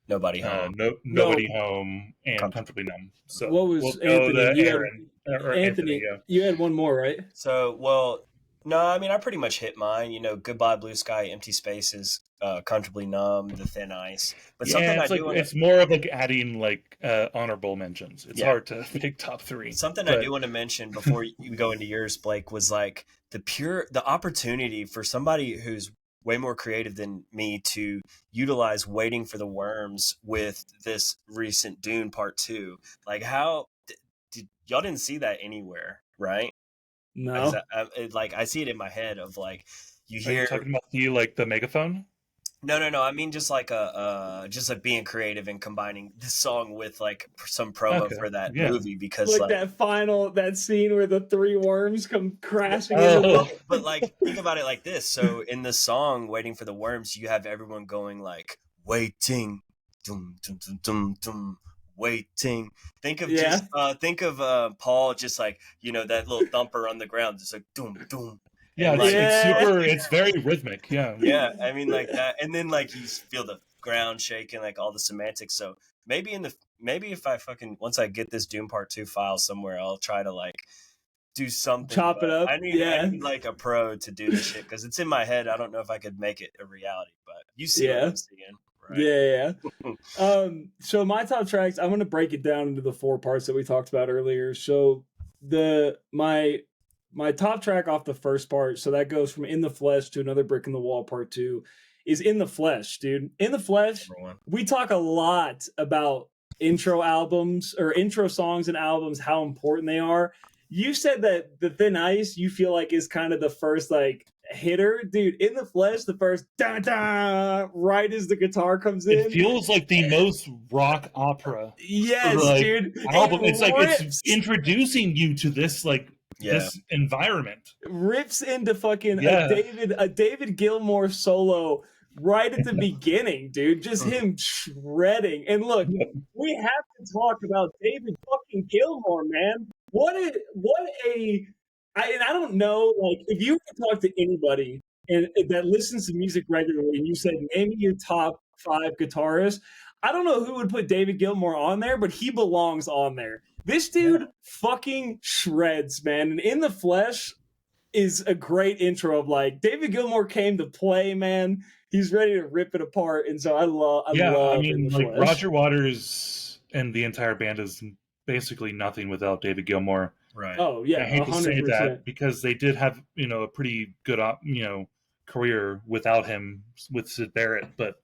Nobody Home,
Nobody Home, and Comfortably Numb. So
what was Anthony? You had one more, right?
So, well, no, I mean I pretty much hit mine. You know, Goodbye Blue Sky, Empty Spaces, Comfortably Numb, The Thin Ice. But
it's more of like adding like honorable mentions. It's hard to pick top 3.
I do want to mention before you go into yours, Blake, was like the opportunity for somebody who's way more creative than me to utilize Waiting for the Worms with this recent Dune Part 2. Like, how y'all didn't see that anywhere, right?
No.
I see it in my head of like you hear.
Are you talking about the megaphone?
No. I mean, just like being creative and combining this song with like some promo for that movie, because
like that scene where the 3 worms come crashing
But like, think about it like this. So in the song Waiting for the Worms, you have everyone going like waiting, dum dum dum dum dum, waiting. Think of Paul just like, you know, that little thumper on the ground, just like doom doom.
Yeah, it's very rhythmic. Yeah.
Yeah, I mean like that, and then like you feel the ground shaking, like all the semantics. So maybe if I once I get this Doom Part 2 file somewhere, I'll try to like do something.
Chop it up.
I need like a pro to do this shit because it's in my head. I don't know if I could make it a reality, but you see what I'm seeing. Right?
Yeah. So my top tracks, I'm gonna break it down into the 4 parts that we talked about earlier. So my top track off the first part, so that goes from In the Flesh to Another Brick in the Wall Part 2, is In the Flesh, dude. In the Flesh, we talk a lot about intro albums or intro songs and albums, how important they are. You said that the Thin Ice you feel like is kind of the first like hitter, dude. In the Flesh, the first da da right as the guitar comes in,
it feels like the most rock opera.
Yes,
like,
dude.
Album. It's like it's introducing you to this like this environment.
Rips into fucking a David Gilmour solo right at the beginning, dude. Just him shredding. And look, we have to talk about David fucking Gilmour, man. I don't know, like, if you could talk to anybody and that listens to music regularly and you said, name me your top 5 guitarists, I don't know who would put David Gilmour on there, but he belongs on there. This dude fucking shreds, man. And In the Flesh is a great intro of like, David Gilmour came to play, man. He's ready to rip it apart. And so I love In the Flesh.
Roger Waters and the entire band is basically nothing without David Gilmour.
Right.
Oh yeah,
I hate
100%.
to say that because they did have a pretty good career without him with Sid Barrett, but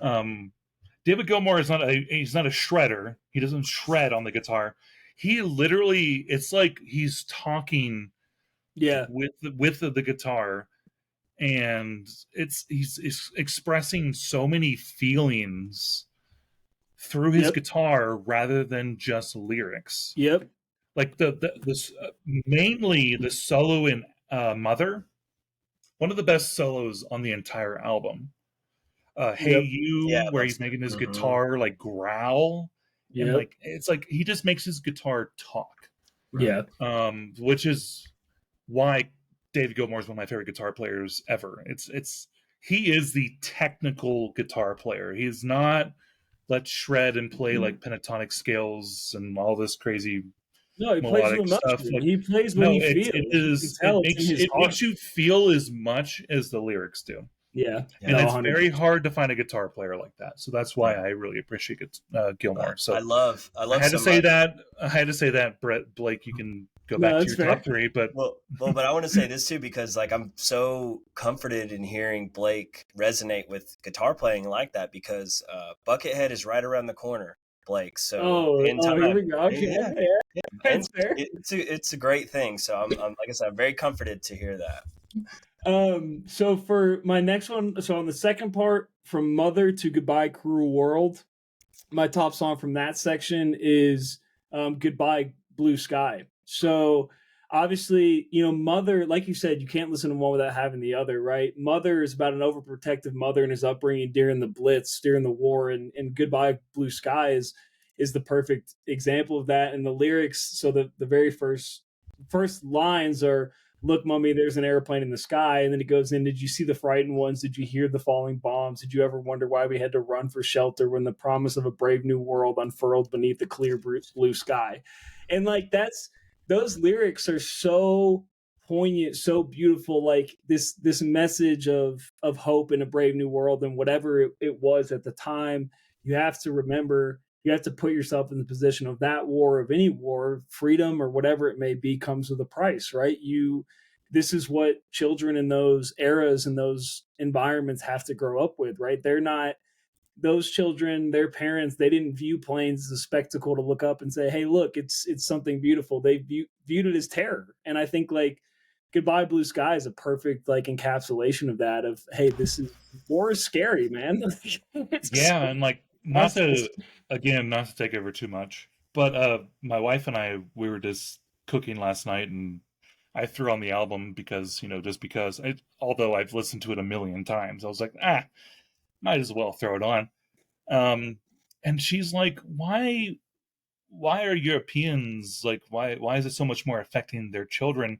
David Gilmour is he's not a shredder. He doesn't shred on the guitar. He literally, it's like he's talking with the guitar, and he's expressing so many feelings through his guitar rather than just lyrics.
Yep.
Like mainly the solo in Mother, one of the best solos on the entire album. Hey You, where he's making his guitar like growl, and like it's like he just makes his guitar talk. Which is why David Gilmour is one of my favorite guitar players ever. He is the technical guitar player. He is not let's shred and play like pentatonic scales and all this crazy.
No, he plays with emotion. Like, he plays what he feels.
It makes you feel as much as the lyrics do.
Yeah.
And it's very hard to find a guitar player like that. So that's why I really appreciate Gilmour. So I had to say that, Blake, you can go back to your top 3, but
but I want to say this too, because like I'm so comforted in hearing Blake resonate with guitar playing like that, because Buckethead is right around the corner, Blake. So
here we go. That's fair.
It's a great thing. So I'm like I said, I'm very comforted to hear that.
So for my next one, so on the second part, from Mother to Goodbye Cruel World, my top song from that section is Goodbye Blue Sky. So obviously, Mother, like you said, you can't listen to one without having the other, right? Mother is about an overprotective mother and his upbringing during the Blitz, during the war, and Goodbye Blue Sky is the perfect example of that. And the lyrics, so the very first lines are, "Look, Mummy, there's an airplane in the sky." And then it goes in, "Did you see the frightened ones? Did you hear the falling bombs? Did you ever wonder why we had to run for shelter when the promise of a brave new world unfurled beneath the clear blue sky?" And like those lyrics are so poignant, so beautiful. Like this message of hope in a brave new world, and whatever it was at the time, you have to remember. You have to put yourself in the position of that war, of any war, freedom or whatever it may be, comes with a price, right? This is what children in those eras and those environments have to grow up with, right? They're not, those children, their parents, they didn't view planes as a spectacle to look up and say, hey, look, it's something beautiful. They viewed it as terror. And I think like Goodbye Blue Sky is a perfect like encapsulation of that, of, hey, war is scary, man.
And like, not to take over too much, but my wife and I, we were just cooking last night, and I threw on the album because, just because, although I've listened to it a million times, I was like, might as well throw it on. And she's like, why are Europeans, like, why is it so much more affecting their children?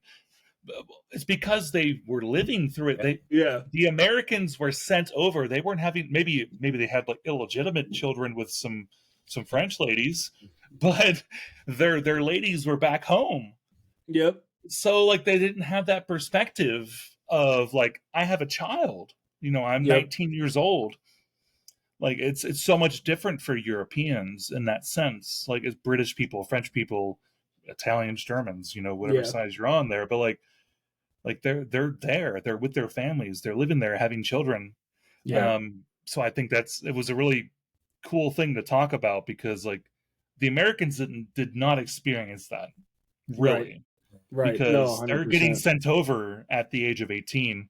it's because they were living through it. The Americans were sent over. They weren't having, maybe they had like illegitimate children with some French ladies, but their ladies were back home.
Yep.
So like they didn't have that perspective of like, I have a child, I'm 19 years old. Like it's so much different for Europeans in that sense. Like as British people, French people, Italians, Germans, whatever size you're on there, but like they're there, they're with their families, they're living there, having children. So I think it was a really cool thing to talk about, because like the Americans did not experience that, really.
Right.
Because
No,
they're getting sent over at the age of 18,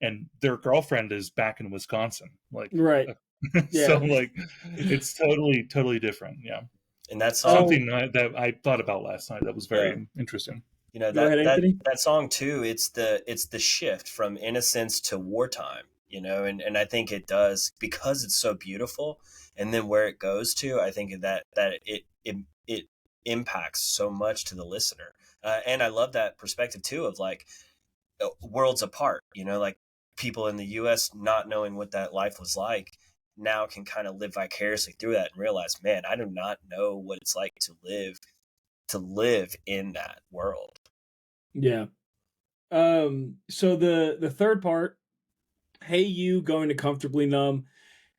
and their girlfriend is back in Wisconsin. Like, so like it's totally different. Yeah.
And that's
something that I thought about last night that was very interesting.
That song too, it's the shift from innocence to wartime, and I think it does, because it's so beautiful, and then where it goes to, I think that it impacts so much to the listener. And I love that perspective too of like worlds apart, like people in the US not knowing what that life was like now can kind of live vicariously through that and realize, man, I do not know what it's like to live in that world.
Yeah. So the third part, Hey You, Going to Comfortably Numb.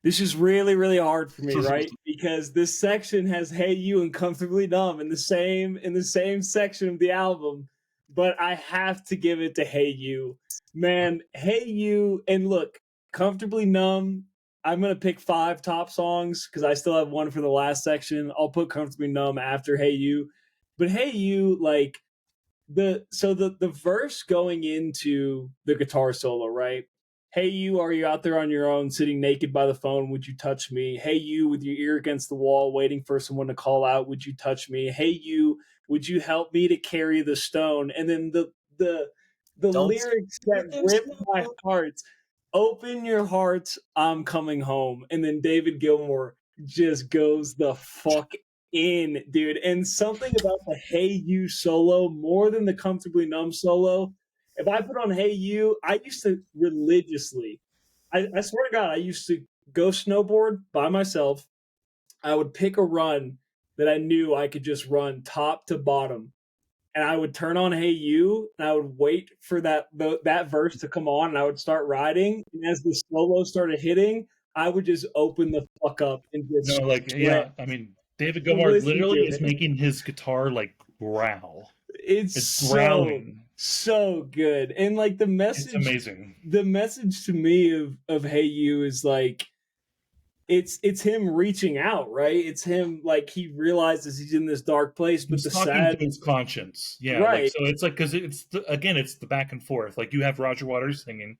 This is really, really hard for me, right? Because this section has Hey You and Comfortably Numb in the same section of the album, but I have to give it to Hey You. Man, Hey You, and look, Comfortably Numb, I'm going to pick 5 top songs because I still have one for the last section. I'll put Comfortably Numb after Hey You. But Hey You, like, the verse going into the guitar solo, right? Hey you, are you out there on your own, sitting naked by the phone? Would you touch me? Hey you, with your ear against the wall, waiting for someone to call out. Would you touch me? Hey you, would you help me to carry the stone? And then the lyrics that rip my heart. Open your hearts, I'm coming home. And then David Gilmour just goes the fuck in, dude. And something about the Hey You solo, more than the Comfortably Numb solo. If I put on Hey You, I used to religiously, I swear to God, I used to go snowboard by myself. I would pick a run that I knew I could just run top to bottom. And I would turn on Hey You, and I would wait for that verse to come on, and I would start riding. And as the solo started hitting, I would just open the fuck up and just
I mean, David Gilmour literally is making his guitar like growl.
It's growling. So good. And like the message,
it's amazing.
The message to me of Hey You is like, it's him reaching out, right? It's him, like, he realizes he's in this dark place, but
he's talking to his conscience. Yeah, right. Like, so it's like, because it's the back and forth. Like you have Roger Waters singing,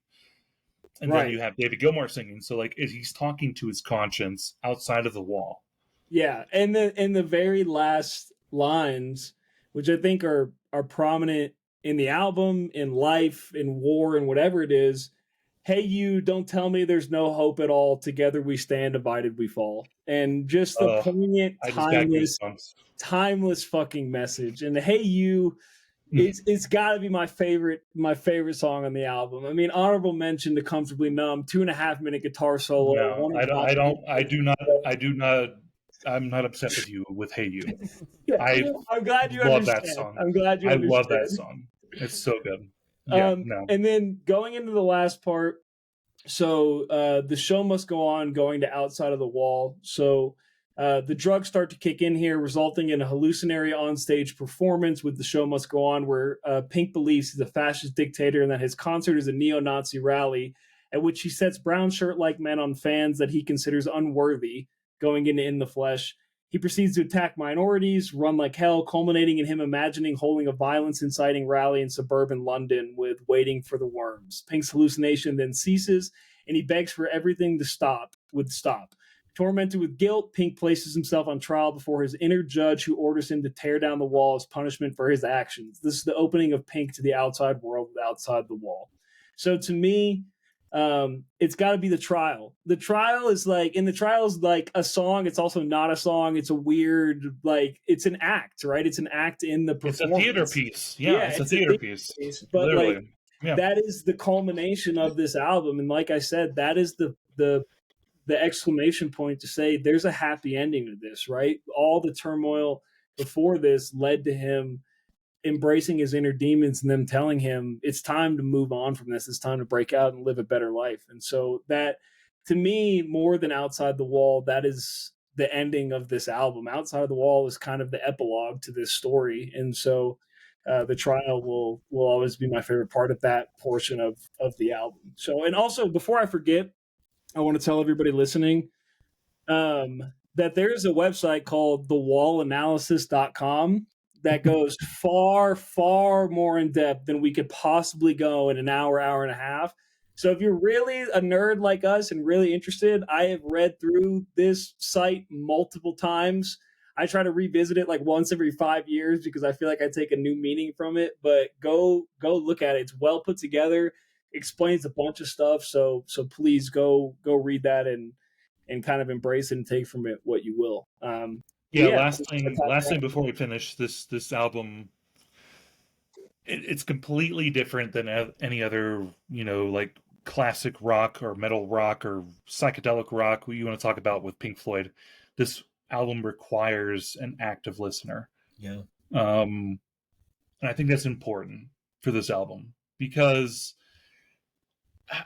and then you have David Gilmour singing. So like he's talking to his conscience outside of the wall.
Yeah, and the very last lines, which I think are prominent in the album, in life, in war, and whatever it is. Hey you, don't tell me there's no hope at all. Together we stand, divided we fall. And just the poignant, timeless fucking message. And Hey You, it's got to be my favorite song on the album. I mean, honorable mention to Comfortably Numb, 2.5-minute guitar solo.
No, I'm not upset with you with Hey You.
I'm glad you
love
understand.
That song.
I'm glad you understand.
I love that song. It's so good. Yeah,
And then going into the last part, so the show must go on, going to Outside of the Wall. So the drugs start to kick in here, resulting in a hallucinatory onstage performance with The Show Must Go On, where Pink believes he's a fascist dictator and that his concert is a neo-Nazi rally, at which he sets brown shirt-like men on fans that he considers unworthy, going into In the Flesh. He proceeds to attack minorities, run like hell, culminating in him imagining holding a violence-inciting rally in suburban London with Waiting for the Worms. Pink's hallucination then ceases, and he begs for everything to stop. Tormented with guilt, Pink places himself on trial before his inner judge, who orders him to tear down the wall as punishment for his actions. This is the opening of Pink to the outside world outside the wall. So to me, It's got to be The Trial. The Trial is like, and The Trial is like a song. It's also not a song. It's a weird, like, it's an act, right? It's an act in the
It's a
performance.
theater piece. Yeah,
Yeah,
it's a
it's a
theater piece.
but like
Literally. Yeah.
that is the culmination of this album, and like I said, that is the exclamation point to say there's a happy ending to this, right? All the turmoil before this led to him embracing his inner demons and them telling him it's time to move on from this. It's time to break out and live a better life. And so that, to me, more than Outside the Wall, that is the ending of this album. Outside the Wall is kind of the epilogue to this story. And so The Trial will always be my favorite part of that portion of the album. So, and also before I forget, I want to tell everybody listening that there's a website called thewallanalysis.com that goes far, far more in depth than we could possibly go in an hour, hour and a half. So if you're really a nerd like us and really interested, I have read through this site multiple times. I try to revisit it like once every 5 years because I feel like I take a new meaning from it. But go look at it. It's well put together, explains a bunch of stuff. So please go read that and kind of embrace it and take from it what you will.
Yeah, last thing before we finish this album, it's completely different than any other, like classic rock or metal rock or psychedelic rock you want to talk about with Pink Floyd. This album requires an active listener.
Yeah.
And I think that's important for this album because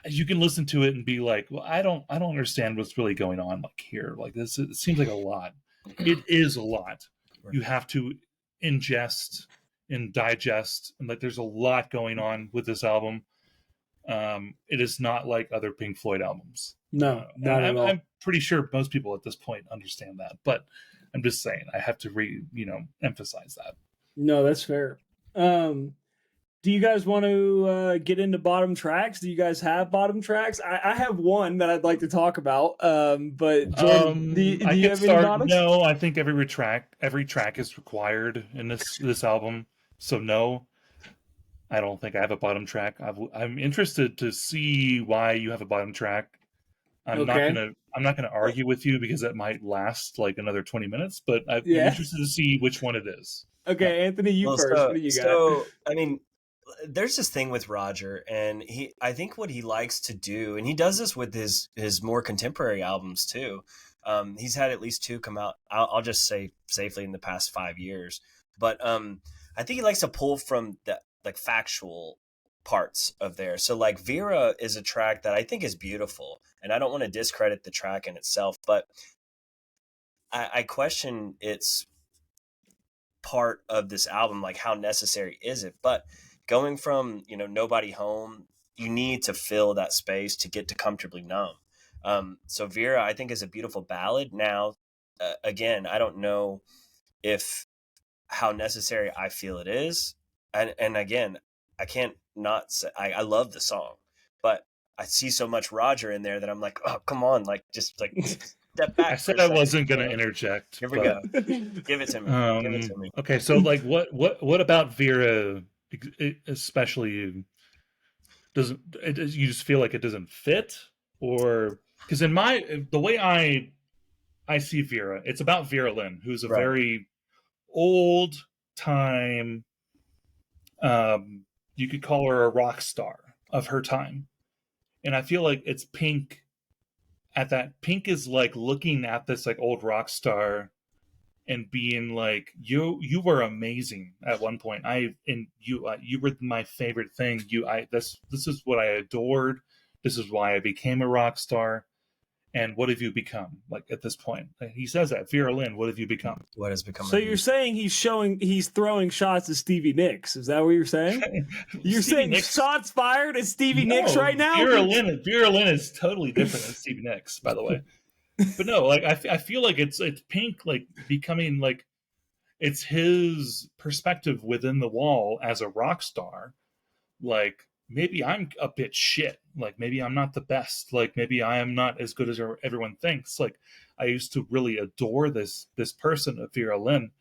you can listen to it and be like, well, I don't understand what's really going on like here. Like this, it seems like a lot. It is a lot. You have to ingest and digest, and like there's a lot going on with this album. It is not like other Pink Floyd albums.
No, not at all.
I'm pretty sure most people at this point understand that, but I'm just saying I have to emphasize that.
No, that's fair. Do you guys want to get into bottom tracks? Do you guys have bottom tracks? I have one that I'd like to talk about. But Jordan, do you have any bottoms?
No, I think every track is required in this album. So no, I don't think I have a bottom track. I'm interested to see why you have a bottom track. I'm not gonna argue with you because that might last like another 20 minutes. But I'm interested to see which one it is.
Okay, Anthony, you first. What do you got?
So I mean, there's this thing with Roger, and I think what he likes to do, and he does this with his more contemporary albums too. He's had at least 2 come out. I'll just say safely in the past 5 years, but I think he likes to pull from the like factual parts of there. So like Vera is a track that I think is beautiful, and I don't want to discredit the track in itself, but I question its part of this album, like how necessary is it? But going from Nobody Home, you need to fill that space to get to Comfortably Numb. So Vera, I think, is a beautiful ballad. Now, again, I don't know if how necessary I feel it is, and again, I can't not say I love the song, but I see so much Roger in there that I'm like, oh, come on, like just like step back.
I said I wasn't going to interject.
Here we go. Give it to me. Give it to me.
Okay, so like, what about Vera, especially, doesn't you just feel like it doesn't fit, or because the way I see Vera, it's about Vera Lynn, who's a very old time. You could call her a rock star of her time, and I feel like it's Pink. Pink is like looking at this like old rock star and being like, you were amazing at one point. You were my favorite thing. This is what I adored. This is why I became a rock star. And what have you become? Like at this point, he says that, Vera Lynn, what have you become?
What has become?
So you're saying he's throwing shots at Stevie Nicks? Is that what you're saying? You're saying Nicks, shots fired at Stevie Nicks right now?
Vera Lynn is totally different than Stevie Nicks, by the way. But no, like I feel like it's Pink like becoming like it's his perspective within the Wall as a rock star. Like maybe I'm a bit shit. Like maybe I'm not the best. Like maybe I am not as good as everyone thinks. Like I used to really adore this person of Vera Lynn,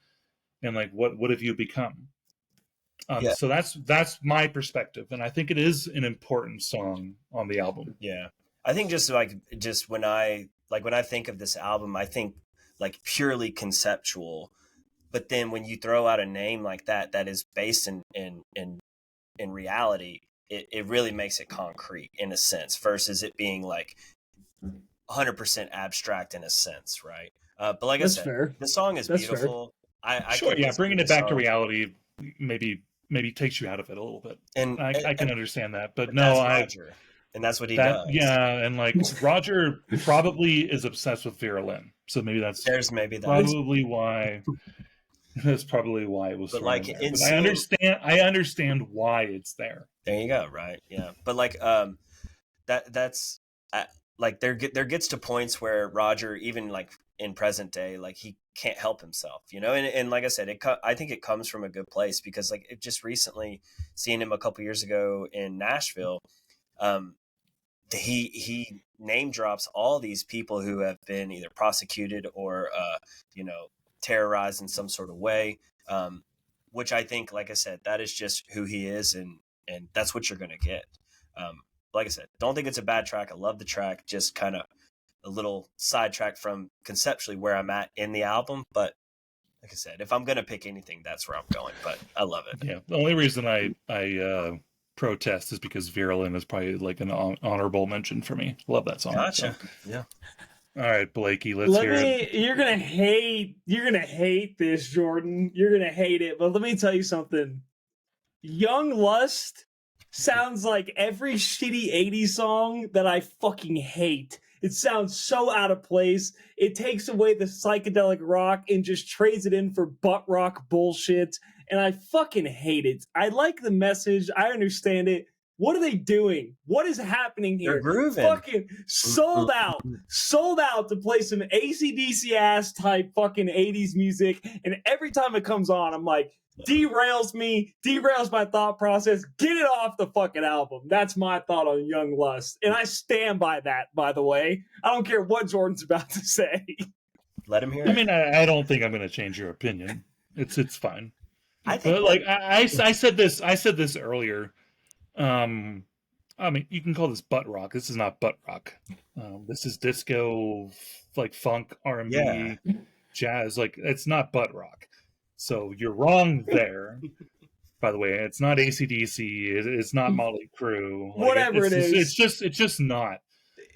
and like what have you become?
Yeah.
So that's my perspective, and I think it is an important song on the album.
Yeah. I think just when I think of this album, I think like purely conceptual. But then when you throw out a name like that is based in reality, it really makes it concrete in a sense versus it being like 100% abstract in a sense, right? But like
That's
I said,
fair.
the song is
That's fair.
beautiful. I
Sure,
could
yeah,
listen to
bringing it
this
back to
song,
reality maybe takes you out of it a little bit.
and
I can understand that, but no,
that's Roger, and that's what he
that
does.
yeah, and like Roger probably is obsessed with Vera Lynn, so maybe that's
There's maybe that,
probably why. That's probably why it was
but
thrown
like
in there.
in
But
seeing,
I understand why it's there.
there you go, right? Yeah, but like that's like there gets to points where Roger, even like in present day, like he can't help himself, you know. And like I said, I think it comes from a good place because like it just recently seeing him a couple years ago in Nashville, um, he name drops all these people who have been either prosecuted or you know, terrorized in some sort of way, which I think, like I said, that is just who he is, and that's what you're gonna get. um, like I said, don't think it's a bad track. I love the track, just kind of a little sidetrack from conceptually where I'm at in the album, but like I said, if I'm gonna pick anything, that's where I'm going. But I love it.
Yeah, the only reason I protest is because Vera Lynn is probably like an honorable mention for me. Love that song.
Gotcha.
So.
Yeah.
All right, Blakey, let's hear it.
You're gonna hate this, Jordan. You're gonna hate it. But let me tell you something. Young Lust sounds like every shitty 80s song that I fucking hate. It sounds so out of place. It takes away the psychedelic rock and just trades it in for butt rock bullshit. And I fucking hate it. I like the message. I understand it. What are they doing? What is happening here?
They're grooving.
Fucking sold out to play some AC/DC ass type fucking 80s music. And every time it comes on, I'm like, derails my thought process. Get it off the fucking album. That's my thought on Young Lust. And I stand by that, by the way. I don't care what Jordan's about to say.
Let him hear it.
I mean, I don't think I'm going to change your opinion. It's fine.
I think,
but like I said this earlier. I mean, you can call this butt rock. This is not butt rock. This is disco, like funk, R&B,
yeah,
jazz. Like it's not butt rock. So you're wrong there. By the way, it's not AC/DC. It's not Motley Crue. Like,
Whatever it is.
It's just not.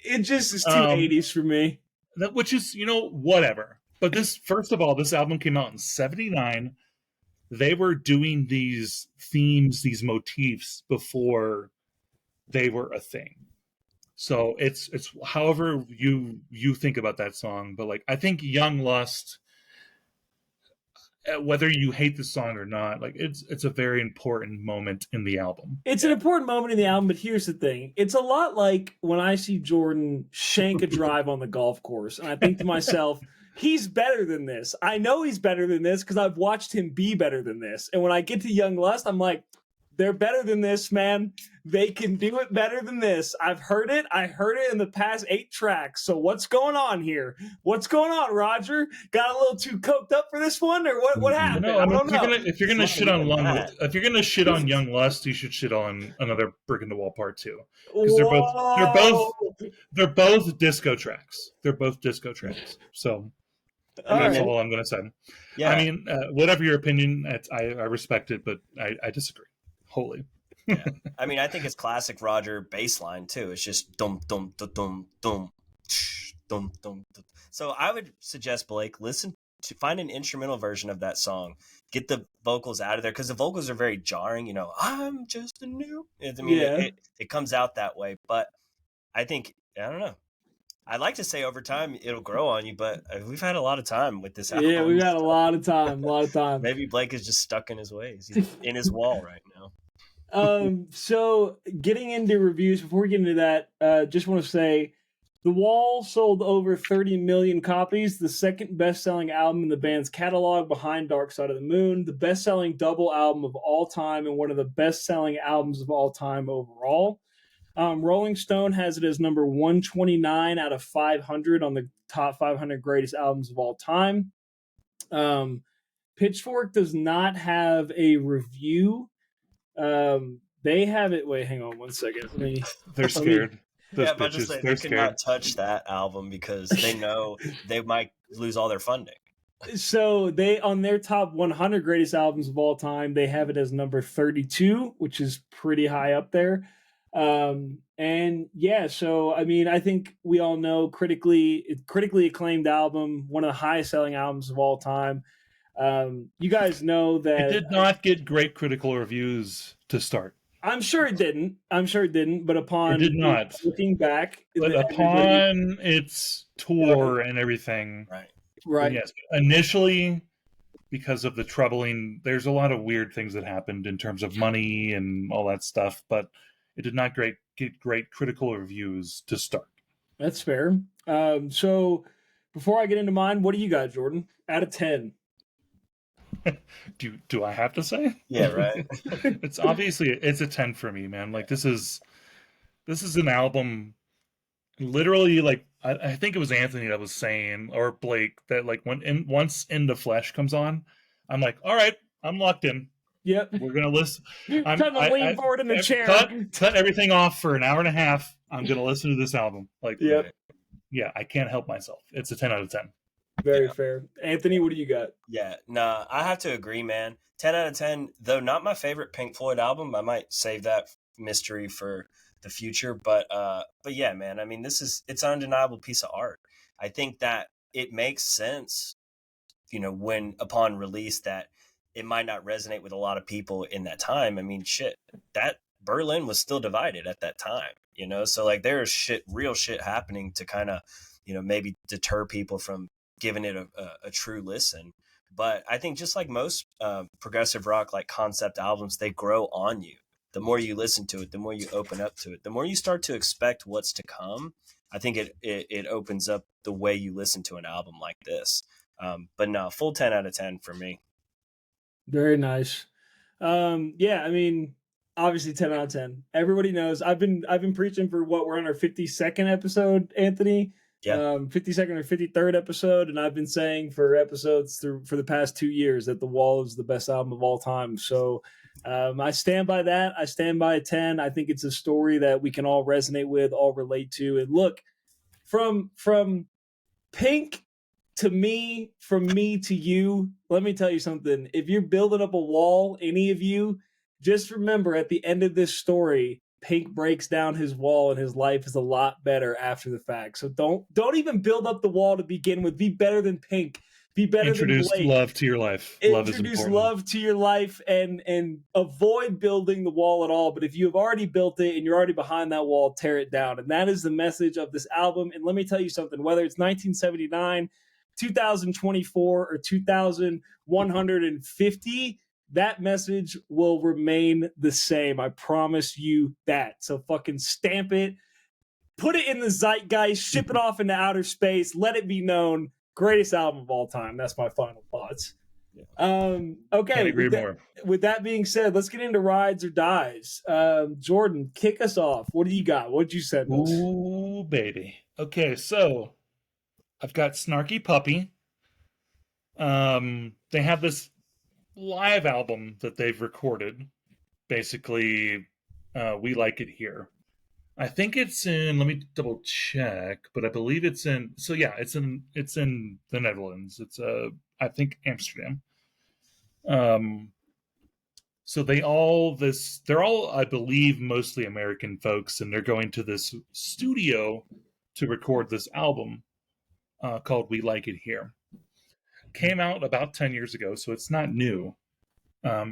It just is too 80s for me.
Which is, whatever. But first of all, this album came out in '79. They were doing these themes, these motifs before they were a thing. So it's however you think about that song. But like, I think Young Lust, whether you hate the song or not, like it's a very important moment in the album.
It's an important moment in the album, but here's the thing. It's a lot like when I see Jordan shank a drive on the golf course, and I think to myself, he's better than this. I know he's better than this because I've watched him be better than this. And when I get to Young Lust, I'm like, they're better than this, man. They can do it better than this. I've heard it. I heard it in the past 8 tracks. So what's going on here? What's going on, Roger? Got a little too coked up for this one, or what happened?
No, I
don't know.
If you're gonna shit on Young Lust, you should shit on Another Brick in the Wall Part 2, because they're both disco tracks. They're both disco tracks. So that's all I'm gonna say.
yeah.
I mean, whatever your opinion, I respect it, but I disagree wholly.
Yeah. I mean, I think it's classic Roger bass line too. It's just dum dum dum dum dum dum dum. So I would suggest, Blake, find an instrumental version of that song. Get the vocals out of there because the vocals are very jarring. I'm just a new. I mean, it comes out that way. But I think, I don't know. I'd like to say over time it'll grow on you, but we've had a lot of time with this album.
Yeah, we've had a lot of time.
Maybe Blake is just stuck in his ways. He's in his wall right now.
So getting into reviews, before we get into that, just want to say The Wall sold over 30 million copies, the second best-selling album in the band's catalog behind Dark Side of the Moon, the best-selling double album of all time, and one of the best-selling albums of all time overall. Rolling Stone has it as number 129 out of 500 on the top 500 greatest albums of all time. Pitchfork does not have a review They have it. Wait, hang on one second.
They're scared. Those
Yeah, but just
bitches,
say
they're
they cannot
scared.
touch that album because they know they might lose all their funding.
So they on their top 100 greatest albums of all time, they have it as number 32, which is pretty high up there. And yeah, so I mean, I think we all know critically acclaimed album, one of the highest selling albums of all time. You guys know that
It did not get great critical reviews to start.
I'm sure it didn't. But
It did not.
looking back,
But
everybody,
upon its tour and everything,
right,
yes, initially, because of the troubling, there's a lot of weird things that happened in terms of money and all that stuff, but it did not get great critical reviews to start.
That's fair. So before I get into mine, what do you got, Jordan? Out of 10.
Do I have to say?
Yeah, right.
It's obviously it's a 10 for me, man. Like this is an album literally like I think it was Anthony that was saying or Blake that like once In the Flesh comes on, I'm like, all right, I'm locked in.
Yep.
We're gonna listen.
Time to lean forward in the chair.
Cut everything off for an hour and a half. I'm gonna listen to this album. Like,
yep.
Yeah, I can't help myself. It's a 10 out of 10.
Very fair. Anthony, what do you got?
Yeah, nah, I have to agree, man. 10 out of 10, though not my favorite Pink Floyd album. I might save that mystery for the future, but yeah, man. I mean, it's an undeniable piece of art. I think that it makes sense, when upon release that it might not resonate with a lot of people in that time. I mean, shit, that Berlin was still divided at that time, so like there's real shit happening to kind of, maybe deter people from giving it a true listen. But I think just like most progressive rock, like concept albums, they grow on you. The more you listen to it, the more you open up to it, the more you start to expect what's to come. I think it opens up the way you listen to an album like this. But no, full 10 out of 10 for me.
Very nice. Yeah, I mean, obviously 10 out of 10. Everybody knows I've been preaching for what we're on our 52nd episode, Anthony.
Yeah.
52nd or 53rd episode, and I've been saying for episodes for the past 2 years that The Wall is the best album of all time. So I stand by that. I stand by 10. I think it's a story that we can all resonate with, all relate to. And look, from Pink to me, from me to you, let me tell you something. If you're building up a wall, any of you, just remember at the end of this story, Pink breaks down his wall and his life is a lot better after the fact. So don't even build up the wall to begin with. Be better than Pink. Be better
Introduce
than Blake.
love to your life. Love is important.
Introduce love to your life and avoid building the wall at all. But if you have already built it and you're already behind that wall, tear it down. And that is the message of this album. And let me tell you something, whether it's 1979, 2024, or 2150, that message will remain the same. I promise you that. So fucking stamp it, put it in the zeitgeist, ship it off into outer space, let it be known. Greatest album of all time. That's my final thoughts. Okay.
Can't agree more.
With that being said, let's get into rides or dies. Jordan, kick us off. What do you got? What'd you send us?
Ooh, baby. Okay, so I've got Snarky Puppy. They have this live album that they've recorded. Basically, We Like It Here. I think it's in, let me double check, but I believe it's in, so yeah, it's in the Netherlands. It's I think Amsterdam. So they're all, I believe, mostly American folks, and they're going to this studio to record this album called We Like It Here. Came out about 10 years ago, so it's not new.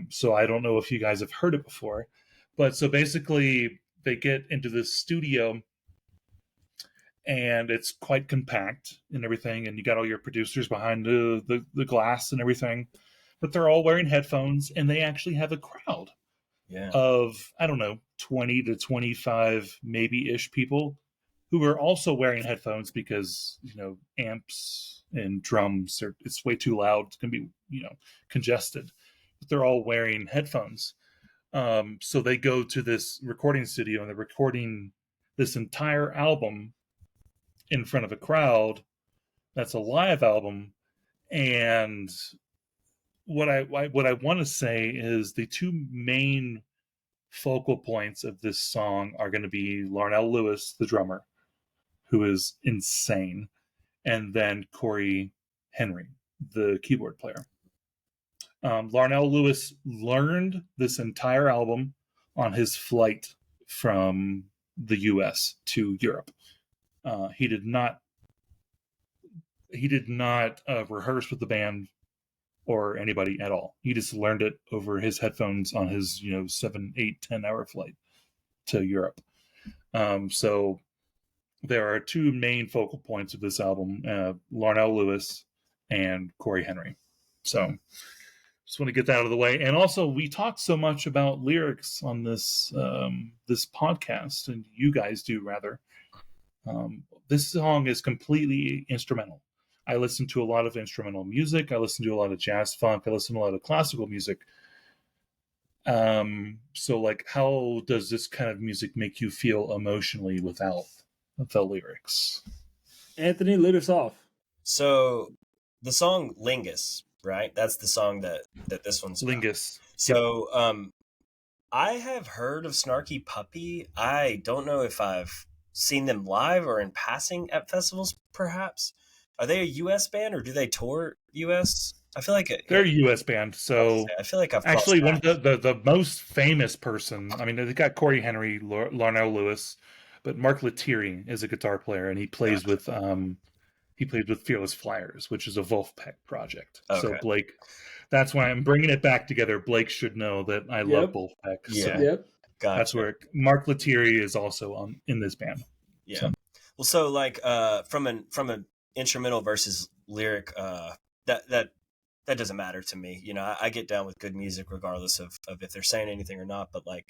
So I don't know if you guys have heard it before, but so basically they get into this studio and it's quite compact and everything, and you got all your producers behind the glass and everything, but they're all wearing headphones, and they actually have a crowd of, I don't know, 20 to 25 maybe ish people who are also wearing headphones because, amps and drums it's way too loud. It's going to be, congested, but they're all wearing headphones. So they go to this recording studio and they're recording this entire album in front of a crowd. That's a live album. And what I want to say is the two main focal points of this song are going to be Larnell Lewis, the drummer, who is insane, and then Corey Henry, the keyboard player. Larnell Lewis learned this entire album on his flight from the U.S. to Europe. He did not rehearse with the band or anybody at all. He just learned it over his headphones on his 7, 8, 10-hour flight to Europe. So there are two main focal points of this album: Larnell Lewis and Corey Henry. So just want to get that out of the way. And also, we talk so much about lyrics on this this podcast, and you guys do rather. This song is completely instrumental. I listen to a lot of instrumental music. I listen to a lot of jazz funk. I listen to a lot of classical music. So, like, how does this kind of music make you feel emotionally without the lyrics?
Anthony, lead us off.
So, the song Lingus, right? That's the song that this one's about.
Lingus.
So, I have heard of Snarky Puppy. I don't know if I've seen them live or in passing at festivals, perhaps. Are they a U.S. band or do they tour U.S.? I feel like
they're a U.S. band. So
I feel like I've
actually one of the most famous person. I mean, they got Corey Henry, Larnell Lewis, but Mark Lettieri is a guitar player, and he plays with Fearless Flyers, which is a Wolfpack project. Okay. So Blake, that's why I'm bringing it back together. Blake should know that I love Wolfpack.
Yeah,
so gotcha. That's where Mark Lettieri is also in this band.
Yeah. So. Well, so like from an instrumental versus lyric, that doesn't matter to me. I get down with good music regardless of if they're saying anything or not. But like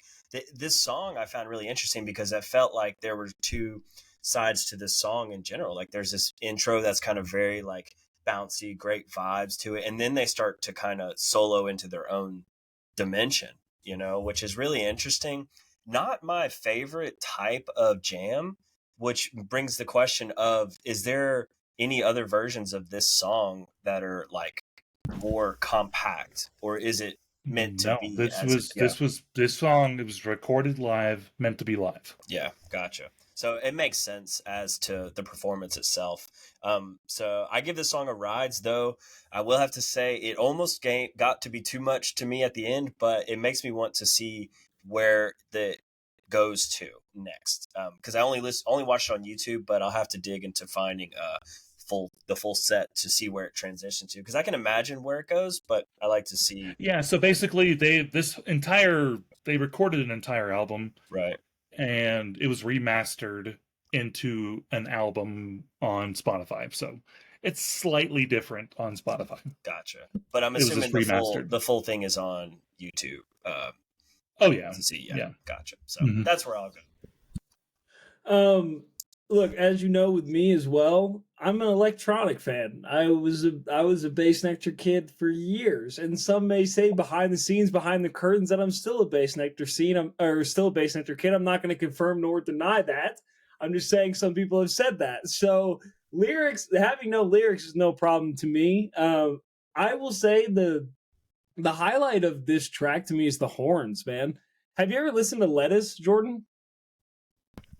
this song I found really interesting because I felt like there were two sides to this song in general. Like there's this intro that's kind of very like bouncy, great vibes to it. And then they start to kind of solo into their own dimension, which is really interesting. Not my favorite type of jam, which brings the question of, is there any other versions of this song that are like more compact, or is it meant to be?
This song, it was recorded live, meant to be live.
Yeah, gotcha. So it makes sense as to the performance itself. So I give this song a rides, though I will have to say it almost got to be too much to me at the end, but it makes me want to see where the goes to next. Because I only watched it on YouTube, but I'll have to dig into finding the full set to see where it transitions to, because I can imagine where it goes, but I like to see.
Yeah, so basically they recorded an entire album,
right,
and it was remastered into an album on Spotify. So it's slightly different on Spotify.
Gotcha. But I'm assuming the full thing is on YouTube.
Oh yeah.
To see, yeah. Gotcha. So that's where I'll
go. Look, as you know, with me as well, I'm an electronic fan. I was a Bass Nectar kid for years, and some may say behind the scenes, behind the curtains, that I'm still a Bass Nectar still a Bass Nectar kid. I'm not going to confirm nor deny that. I'm just saying some people have said that. So having no lyrics is no problem to me. I will say the highlight of this track to me is the horns, man. Have you ever listened to Lettuce, Jordan?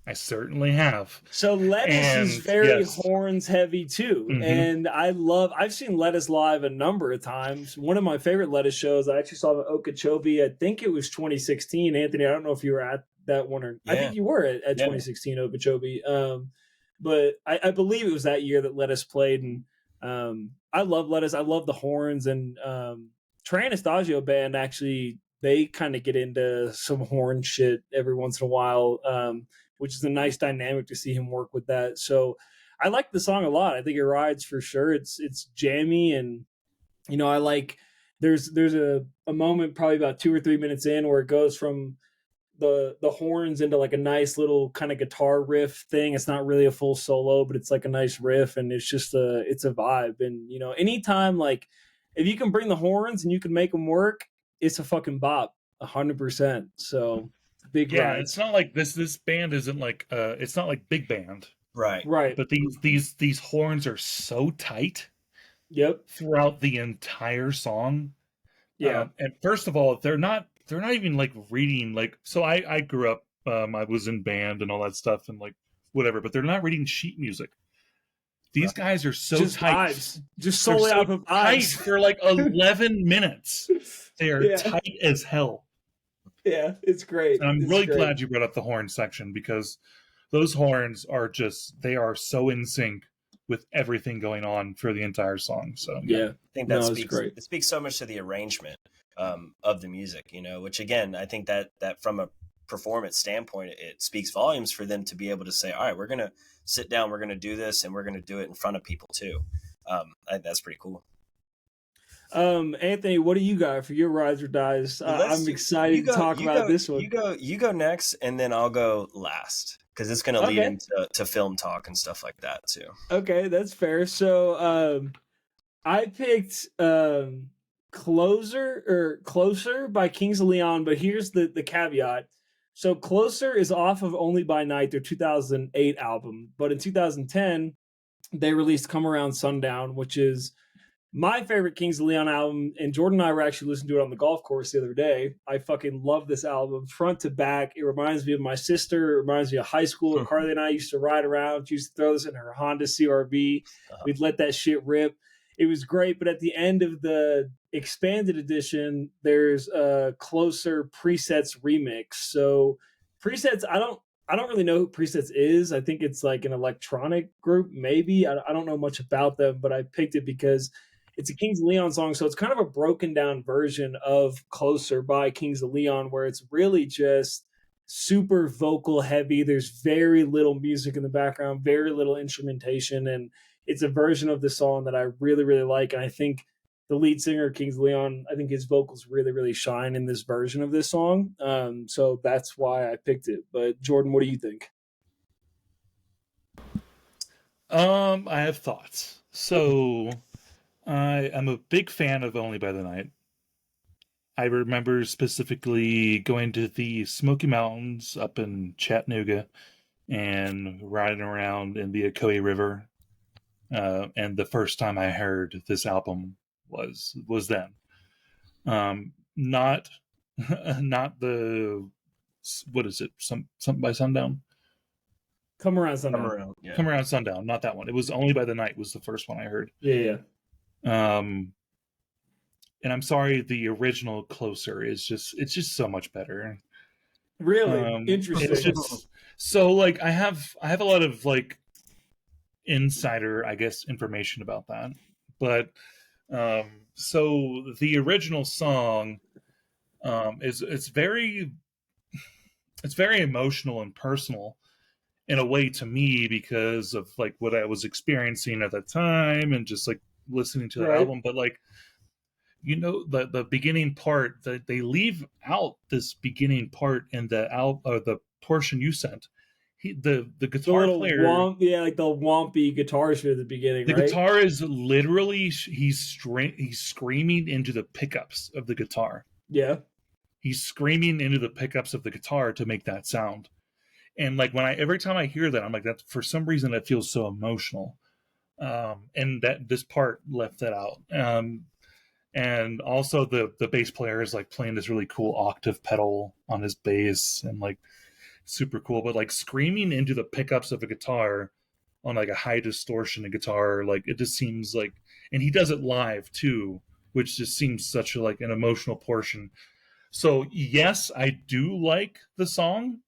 I certainly have.
So Lettuce is very horns heavy too. And I've seen Lettuce live a number of times. One of my favorite Lettuce shows, I actually saw the Okeechobee, I think it was 2016. Anthony, I don't know if you were at that one or I think you were at 2016 Okeechobee. But I believe it was that year that Lettuce played. And I love Lettuce. I love the horns. And Trey Anastasio band, actually, they kind of get into some horn shit every once in a while, which is a nice dynamic to see him work with that. So I like the song a lot. I think it rides for sure. It's jammy, and I like there's a moment probably about 2 or 3 minutes in where it goes from the horns into like a nice little kind of guitar riff thing. It's not really a full solo, but it's like a nice riff, and it's just it's a vibe. And anytime, like, if you can bring the horns and you can make them work, it's a fucking bop, 100%. So big rides.
It's not like this band isn't like it's not like big band,
right.
But these horns are so tight,
yep,
throughout the entire song.
Yeah,
and first of all, they're not they're not even like reading like. So I grew up. I was in band and all that stuff and like whatever, but they're not reading sheet music. These guys are so
just
tight.
vibes, just
They're
solely
so
off of
tight
vibes.
for like 11 minutes. They are
Yeah.
tight as hell.
Yeah, it's great.
And I'm
It's
really
great.
glad you brought up the horn section because those horns are just, they are so in sync with everything going on for the entire song. So
Yeah,
I think that
it's great.
It speaks so much to the arrangement of the music, you know, which again, I think that from a performance standpoint, it speaks volumes for them to be able to say, all right, we're going to sit down, we're going to do this, and we're going to do it in front of people too. I think that's pretty cool.
Anthony, what do you got for your rides or dies? I'm excited to talk about this one.
You go next, and then I'll go last because it's going to lead into film talk and stuff like that too.
Okay, that's fair. So I picked Closer by Kings of Leon, but here's the caveat. So Closer is off of Only by Night, their 2008 album, but in 2010 they released Come Around Sundown, which is my favorite Kings of Leon album, and Jordan and I were actually listening to it on the golf course the other day. I fucking love this album front to back. It reminds me of my sister. It reminds me of high school. Carly and I used to ride around. She used to throw this in her Honda CRV. We'd let that shit rip. It was great, but at the end of the expanded edition, there's a Closer Presets remix. So Presets, I don't really know who Presets is. I think it's like an electronic group, maybe. I don't know much about them, but I picked it because it's a Kings of Leon song, so it's kind of a broken down version of Closer by Kings of Leon, where it's really just super vocal heavy. There's very little music in the background, very little instrumentation, and it's a version of the song that I really, really like. And I think the lead singer of Kings of Leon, I think his vocals really, really shine in this version of this song. So that's why I picked it. But Jordan, what do you think?
I have thoughts. So I am a big fan of Only by the Night. I remember specifically going to the Smoky Mountains up in Chattanooga and riding around in the Ocoee River. And the first time I heard this album was then. Not not the, what is it? Something by Sundown?
Come Around Sundown.
Come Around Sundown. Not that one. It was Only by the Night was the first one I heard.
Yeah.
And I'm sorry, the original Closer is just so much better.
Really interesting.
It's just so like I have a lot of like insider, I guess, information about that. But so the original song it's very emotional and personal in a way to me because of like what I was experiencing at the time and just like listening to the album. But like, you know, the beginning part, that they leave out this beginning part in the portion you sent. The guitar player,
like the wompy guitars for the beginning.
The guitar is literally he's screaming into the pickups of the guitar.
Yeah,
he's screaming into the pickups of the guitar to make that sound. And like every time I hear that, I'm like, that for some reason it feels so emotional. And that this part left that out. And also the bass player is like playing this really cool octave pedal on his bass and like super cool, but like screaming into the pickups of a guitar on like a high distortion guitar, like it just seems like, and he does it live too, which just seems such a like an emotional portion. So yes, I do like the song.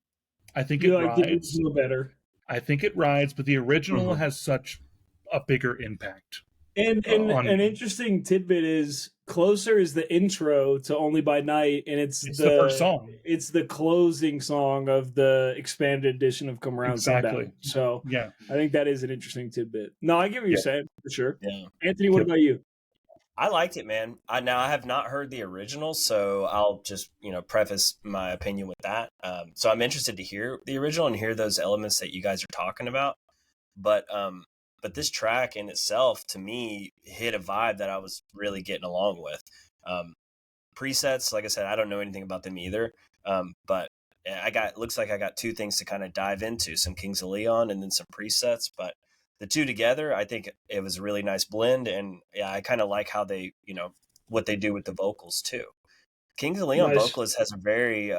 I think it rides.
It better.
I think it rides, but the original has such a bigger impact.
And an interesting tidbit is Closer is the intro to Only by Night, and it's the
first song.
It's the closing song of the expanded edition of Come Around Sundown. So
yeah,
I think that is an interesting tidbit. No, I get what you're saying for sure.
Yeah,
Anthony, what about you?
I liked it, man. I have not heard the original, so I'll just preface my opinion with that. So I'm interested to hear the original and hear those elements that you guys are talking about. But this track in itself, to me, hit a vibe that I was really getting along with. Presets, like I said, I don't know anything about them either. But looks like I got two things to kind of dive into: some Kings of Leon and then some presets. But the two together, I think it was a really nice blend. And yeah, I kind of like how they, what they do with the vocals too. Kings of Leon
Nice.
vocalist has a very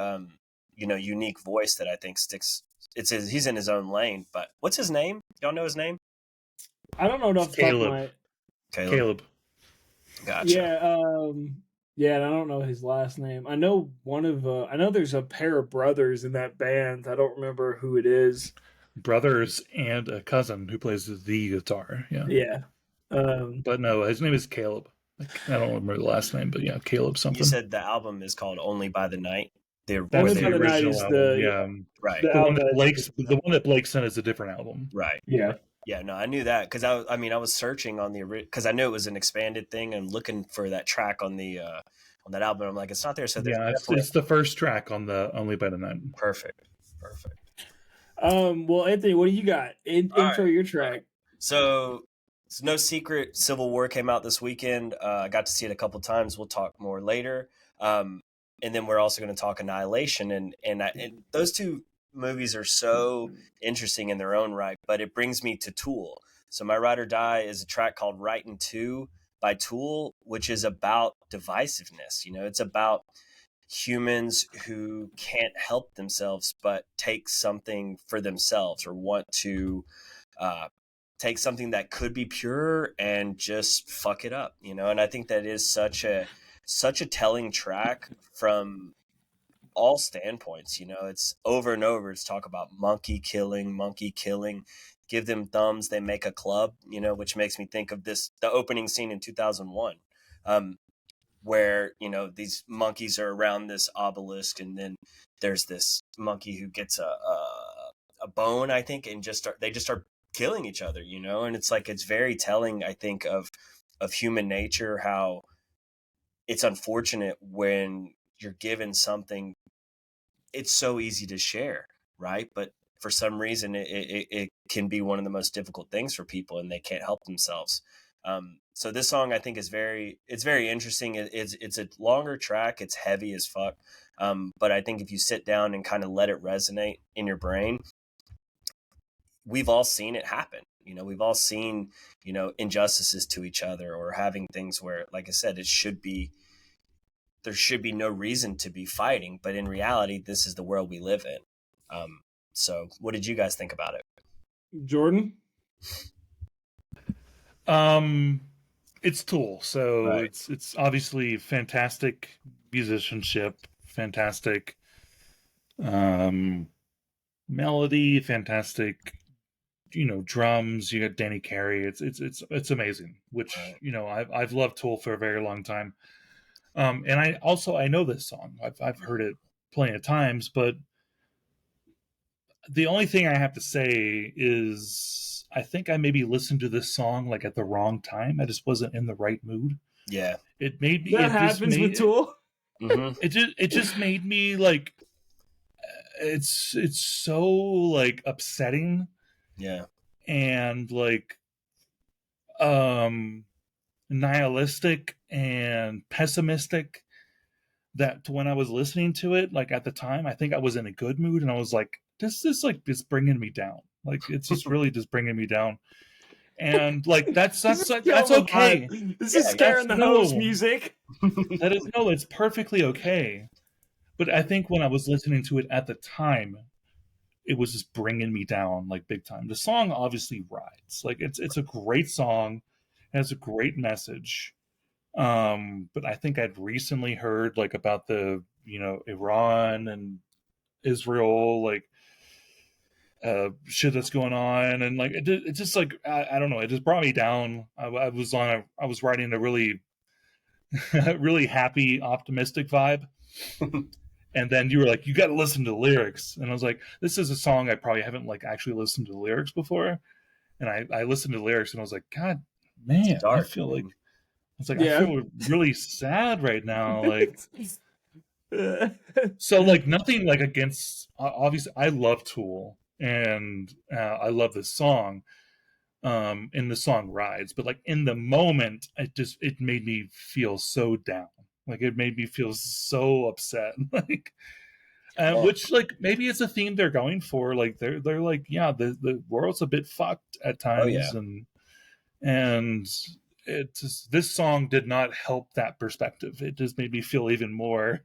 unique voice that I think sticks. He's in his own lane. But what's his name? Y'all know his name?
I don't know off the top of
Caleb.
my.
Caleb.
Gotcha.
Yeah, and I don't know his last name. I know I know there's a pair of brothers in that band. I don't remember who it is.
Brothers and a cousin who plays the guitar. Yeah.
Yeah.
But no, his name is Caleb. I don't remember the last name, but yeah, Caleb something.
You said the album is called Only by the Night.
That was the original album. Yeah.
Right.
The one that Blake sent is a different album.
Right.
Yeah.
Yeah, no, I knew that because I was searching on the because I knew it was an expanded thing and looking for that track on that album. I'm like, it's not there. So
yeah, it's the first track on the Only by the Night.
Perfect.
Well, Anthony, what do you got? Intro your track.
So it's no secret. Civil War came out this weekend. I got to see it a couple times. We'll talk more later. And then we're also going to talk Annihilation, and those two movies are so interesting in their own right, but it brings me to Tool. So My Ride or Die is a track called Right in Two by Tool, which is about divisiveness. It's about humans who can't help themselves but take something for themselves or want to take something that could be pure and just fuck it up, and I think that is such a telling track from all standpoints. It's over and over. It's talk about monkey killing, give them thumbs, they make a club, which makes me think of the opening scene in 2001, where, these monkeys are around this obelisk, and then there's this monkey who gets a bone, I think, and they just start killing each other, and it's very telling, I think, of human nature, how it's unfortunate when you're given something, it's so easy to share, right? But for some reason, it can be one of the most difficult things for people, and they can't help themselves. So this song, I think, it's very interesting. It's a longer track. It's heavy as fuck. But I think if you sit down and kind of let it resonate in your brain, we've all seen it happen. We've all seen, injustices to each other, or having things where, like I said, there should be no reason to be fighting, but in reality, this is the world we live in. So what did you guys think about it?
Jordan?
It's Tool, so
Right.
it's obviously fantastic musicianship, fantastic melody, fantastic drums. You got Danny Carey. It's amazing, which I've loved Tool for a very long time. And I know this song. I've heard it plenty of times, but the only thing I have to say is I think I maybe listened to this song like at the wrong time. I just wasn't in the right mood.
Yeah,
it made me.
That happens with Tool.
Mm-hmm.
It just made me like. It's so like upsetting.
Yeah,
and like nihilistic and pessimistic, that when I was listening to it, like at the time, I think I was in a good mood, and I was like, this is like just bringing me down. Like it's just really just bringing me down. And like that's okay.
This is scaring the host music.
It's perfectly okay. But I think when I was listening to it at the time, it was just bringing me down like big time. The song obviously rides. Like it's a great song, it has a great message. But I think I'd recently heard like about the Iran and Israel, like shit that's going on, and like it just like I don't know, it just brought me down. I was writing a really really happy, optimistic vibe. And then you were like, you got to listen to the lyrics. And I was like, this is a song I probably haven't like actually listened to the lyrics before. And I listened to the lyrics and I was like, God, man,
dark,
I feel like, I
Yeah.
feel really sad right now. Like, so like nothing like against, obviously I love Tool and I love this song. And the song rides, but like in the moment, it made me feel so down. Like it made me feel so upset. Like, which like maybe it's a theme they're going for. Like they're like, yeah, the world's a bit fucked at times,
yeah.
and this song did not help that perspective. It just made me feel even more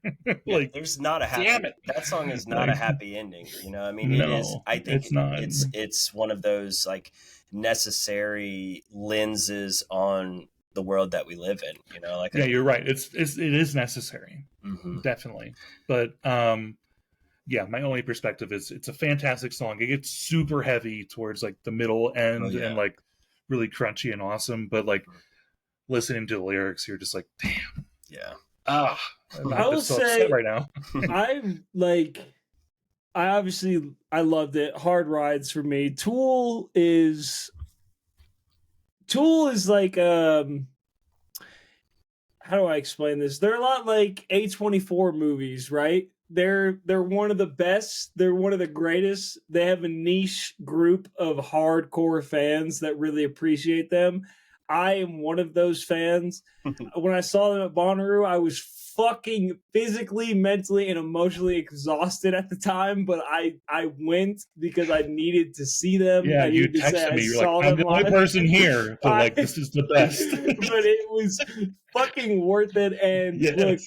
like,
there's not a happy.
damn it.
That song is not a
Like,
happy ending. I mean, it is.
no,
I think
it's not.
it's one of those like necessary lenses on the world that we live in. Like
yeah, you're right. It is necessary,
mm-hmm.
definitely. But yeah, my only perspective is it's a fantastic song. It gets super heavy towards like the middle end and like really crunchy and awesome. But like listening to the lyrics, you're just like, damn.
Yeah.
I
will
so
say
upset right now.
I loved it. Hard Rides for me. Tool is like how do I explain this? They're a lot like A24 movies, right? They're one of the best. They're one of the greatest. They have a niche group of hardcore fans that really appreciate them. I am one of those fans. When I saw them at Bonnaroo, I was fucking physically, mentally, and emotionally exhausted at the time, but I went because I needed to see them.
Yeah, you
texted
me. You're like, I'm the only person here, but like, this is the best.
But it was fucking worth it. And look,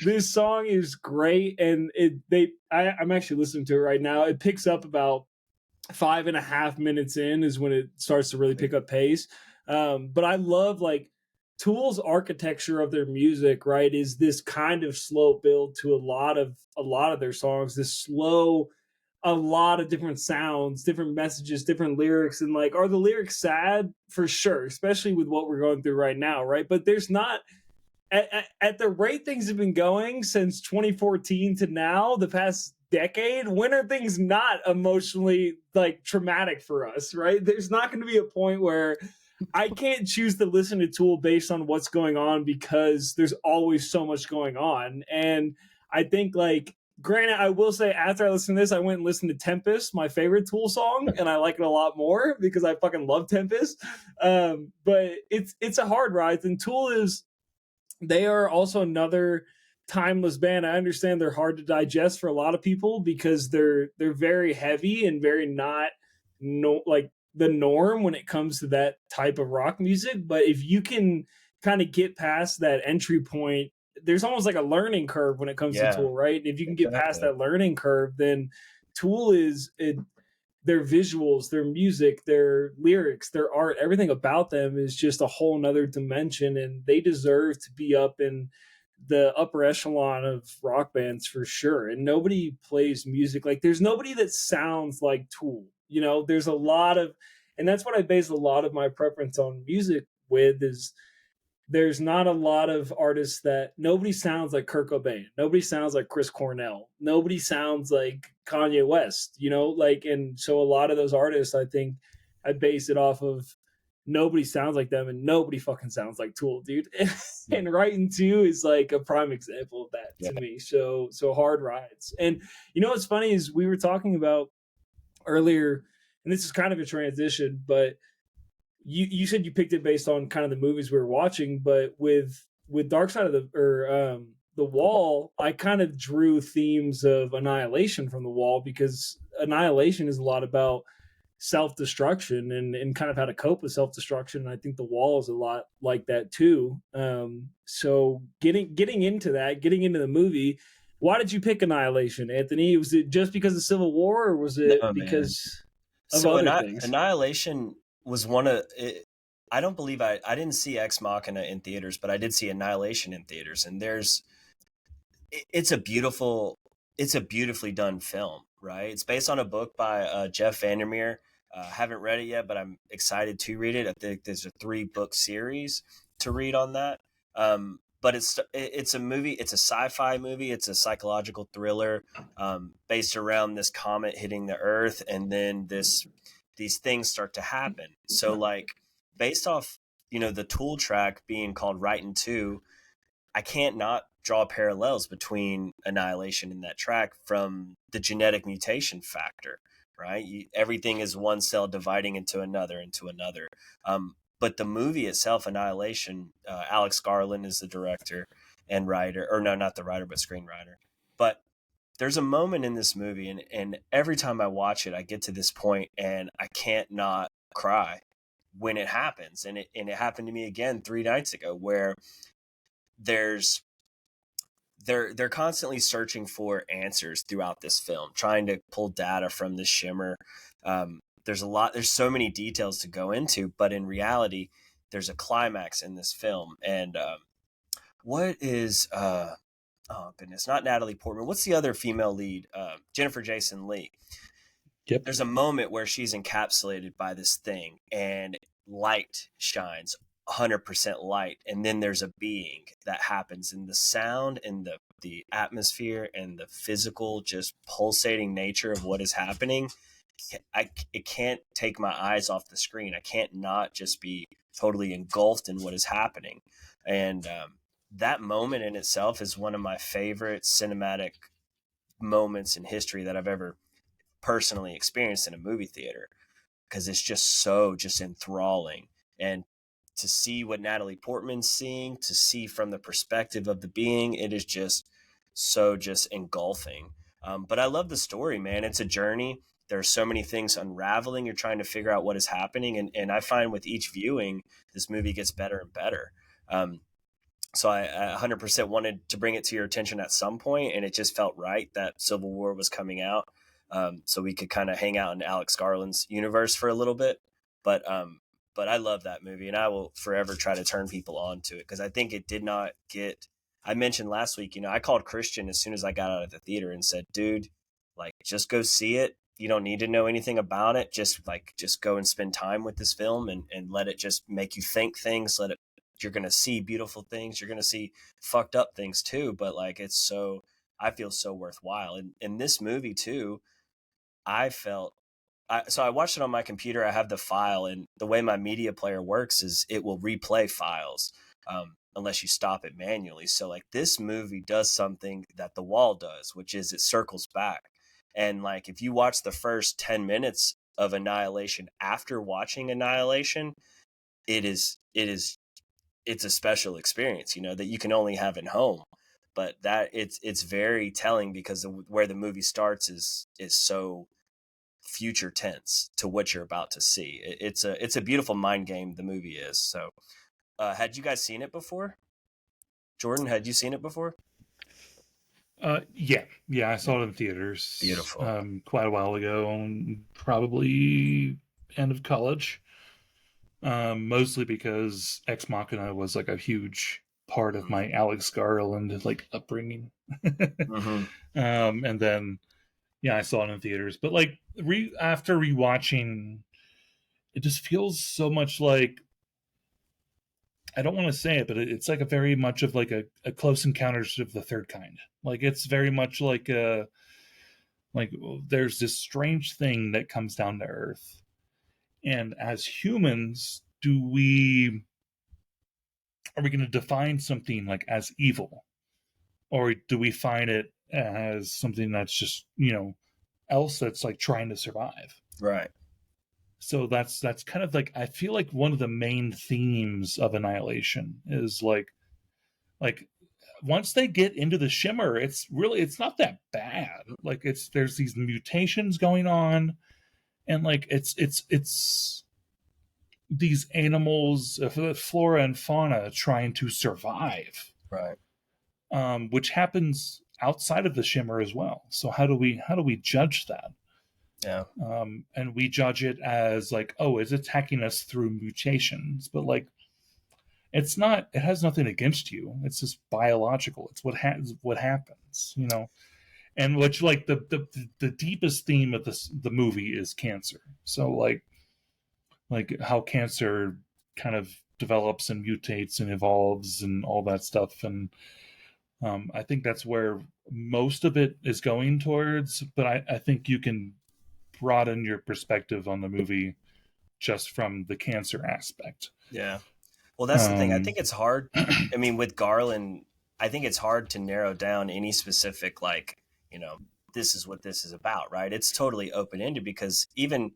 this song is great, and I'm actually listening to it right now. It picks up about 5.5 minutes in is when it starts to really pick up pace. But I love like Tool's architecture of their music, right, is this kind of slow build to a lot of their songs, this slow, a lot of different sounds, different messages, different lyrics. And like, are the lyrics sad? For sure, especially with what we're going through right now, right? But there's not, at the rate things have been going since 2014 to now, the past decade, when are things not emotionally like traumatic for us, right? There's not going to be a point where I can't choose to listen to Tool based on what's going on, because there's always so much going on. And I think, like, granted, I will say after I listened to this, I went and listened to Tempest, my favorite Tool song, and I like it a lot more because I fucking love Tempest. But it's a hard ride. And Tool they are also another timeless band. I understand they're hard to digest for a lot of people because they're very heavy and very not like the norm when it comes to that type of rock music. But if you can kind of get past that entry point, there's almost like a learning curve when it comes to Tool, right? And if you can get past that learning curve, then Tool their visuals, their music, their lyrics, their art, everything about them is just a whole nother dimension, and they deserve to be up in the upper echelon of rock bands for sure. And nobody plays music like, there's nobody that sounds like Tool. There's a lot of, and that's what I base a lot of my preference on music with, is there's not a lot of artists that nobody sounds like Kurt Cobain. Nobody sounds like Chris Cornell. Nobody sounds like Kanye West, and so a lot of those artists, I think I base it off of nobody sounds like them, and nobody fucking sounds like Tool, dude. And Writing 2 is like a prime example of that to me. So Hard Rides. And what's funny is we were talking about earlier, and this is kind of a transition, but you said you picked it based on kind of the movies we were watching, but with Dark Side of the Wall, I kind of drew themes of Annihilation from The Wall, because Annihilation is a lot about self-destruction and kind of how to cope with self-destruction. And I think The Wall is a lot like that too. So getting into the movie, why did you pick Annihilation, Anthony? Was it just because of Civil War, or was it because of other things?
Annihilation was one of it. I don't believe I didn't see Ex Machina in theaters, but I did see Annihilation in theaters. And it's a beautifully done film, right? It's based on a book by Jeff Vandermeer. Haven't read it yet, but I'm excited to read it. I think there's a 3-book series to read on that. But it's a movie. It's a sci-fi movie. It's a psychological thriller based around this comet hitting the Earth, and then these things start to happen. So like based off, the Tool track being called Writing 2, I can't not draw parallels between Annihilation and that track from the genetic mutation factor, right? Everything is one cell dividing into another. But the movie itself, Annihilation, Alex Garland is the director and writer, or no, not the writer, but screenwriter. But there's a moment in this movie, and every time I watch it, I get to this point and I can't not cry, when it happens. And it happened to me again 3 nights ago, where there's they're constantly searching for answers throughout this film, trying to pull data from this shimmer. There's so many details to go into, but in reality, there's a climax in this film. And what is oh goodness, not Natalie Portman. What's the other female lead? Jennifer Jason Leigh.
Yep.
There's a moment where she's encapsulated by this thing, and light shines, 100% light, and then there's a being that happens, and the sound and the atmosphere and the physical, just pulsating nature of what is happening, it can't take my eyes off the screen. I can't not just be totally engulfed in what is happening. And that moment in itself is one of my favorite cinematic moments in history that I've ever personally experienced in a movie theater, because it's just enthralling. And to see what Natalie Portman's seeing, to see from the perspective of the being, it is just engulfing. But I love the story, man. It's a journey. There are so many things unraveling. You're trying to figure out what is happening. And I find with each viewing, this movie gets better and better. So I 100% wanted to bring it to your attention at some point, and it just felt right that Civil War was coming out, so we could kind of hang out in Alex Garland's universe for a little bit. But I love that movie, and I will forever try to turn people on to it, because I think it did not get. I mentioned last week, I called Christian as soon as I got out of the theater and said, "Dude, like, just go see it. You don't need to know anything about it. Just go and spend time with this film, and let it just make you think things. You're going to see beautiful things. You're going to see fucked up things too. But like, I feel so worthwhile. And in this movie too, so I watched it on my computer. I have the file, and the way my media player works is it will replay files, unless you stop it manually. So like, this movie does something that The Wall does, which is it circles back. And like, if you watch the first 10 minutes of Annihilation after watching Annihilation, it's a special experience, that you can only have at home. But that it's very telling, because where the movie starts is so future tense to what you're about to see. It's a beautiful mind game, the movie is. So had you guys seen it before? Jordan, had you seen it before?
Yeah, I saw it in theaters.
Beautiful.
Quite a while ago, probably end of college. Mostly because Ex Machina was like a huge part of my Alex Garland like upbringing.
Mm-hmm.
And then I saw it in theaters. But like after rewatching, it just feels so much like, I don't want to say it, but it's like a very much of like a Close Encounters of the Third Kind. Like, it's very much like there's this strange thing that comes down to Earth. And as humans, are we going to define something like as evil, or do we find it as something that's just else that's like trying to survive?
Right.
So that's kind of like, I feel like one of the main themes of Annihilation is like once they get into the shimmer, it's not that bad. Like, there's these mutations going on, and like it's these animals, flora and fauna, trying to survive,
Right.
Which happens outside of the shimmer as well. So how do we judge that?
Yeah.
And we judge it as like, oh, it's attacking us through mutations, but like, it's not. It has nothing against you. It's just biological. It's what happens, and which, like, the deepest theme of the movie is cancer. So like how cancer kind of develops and mutates and evolves and all that stuff. And I think that's where most of it is going towards. But I think you can broaden your perspective on the movie just from the cancer aspect.
Yeah. Well, that's the thing. I think it's hard. I mean, with Garland, I think it's hard to narrow down any specific, like, this is what this is about, right? It's totally open-ended, because even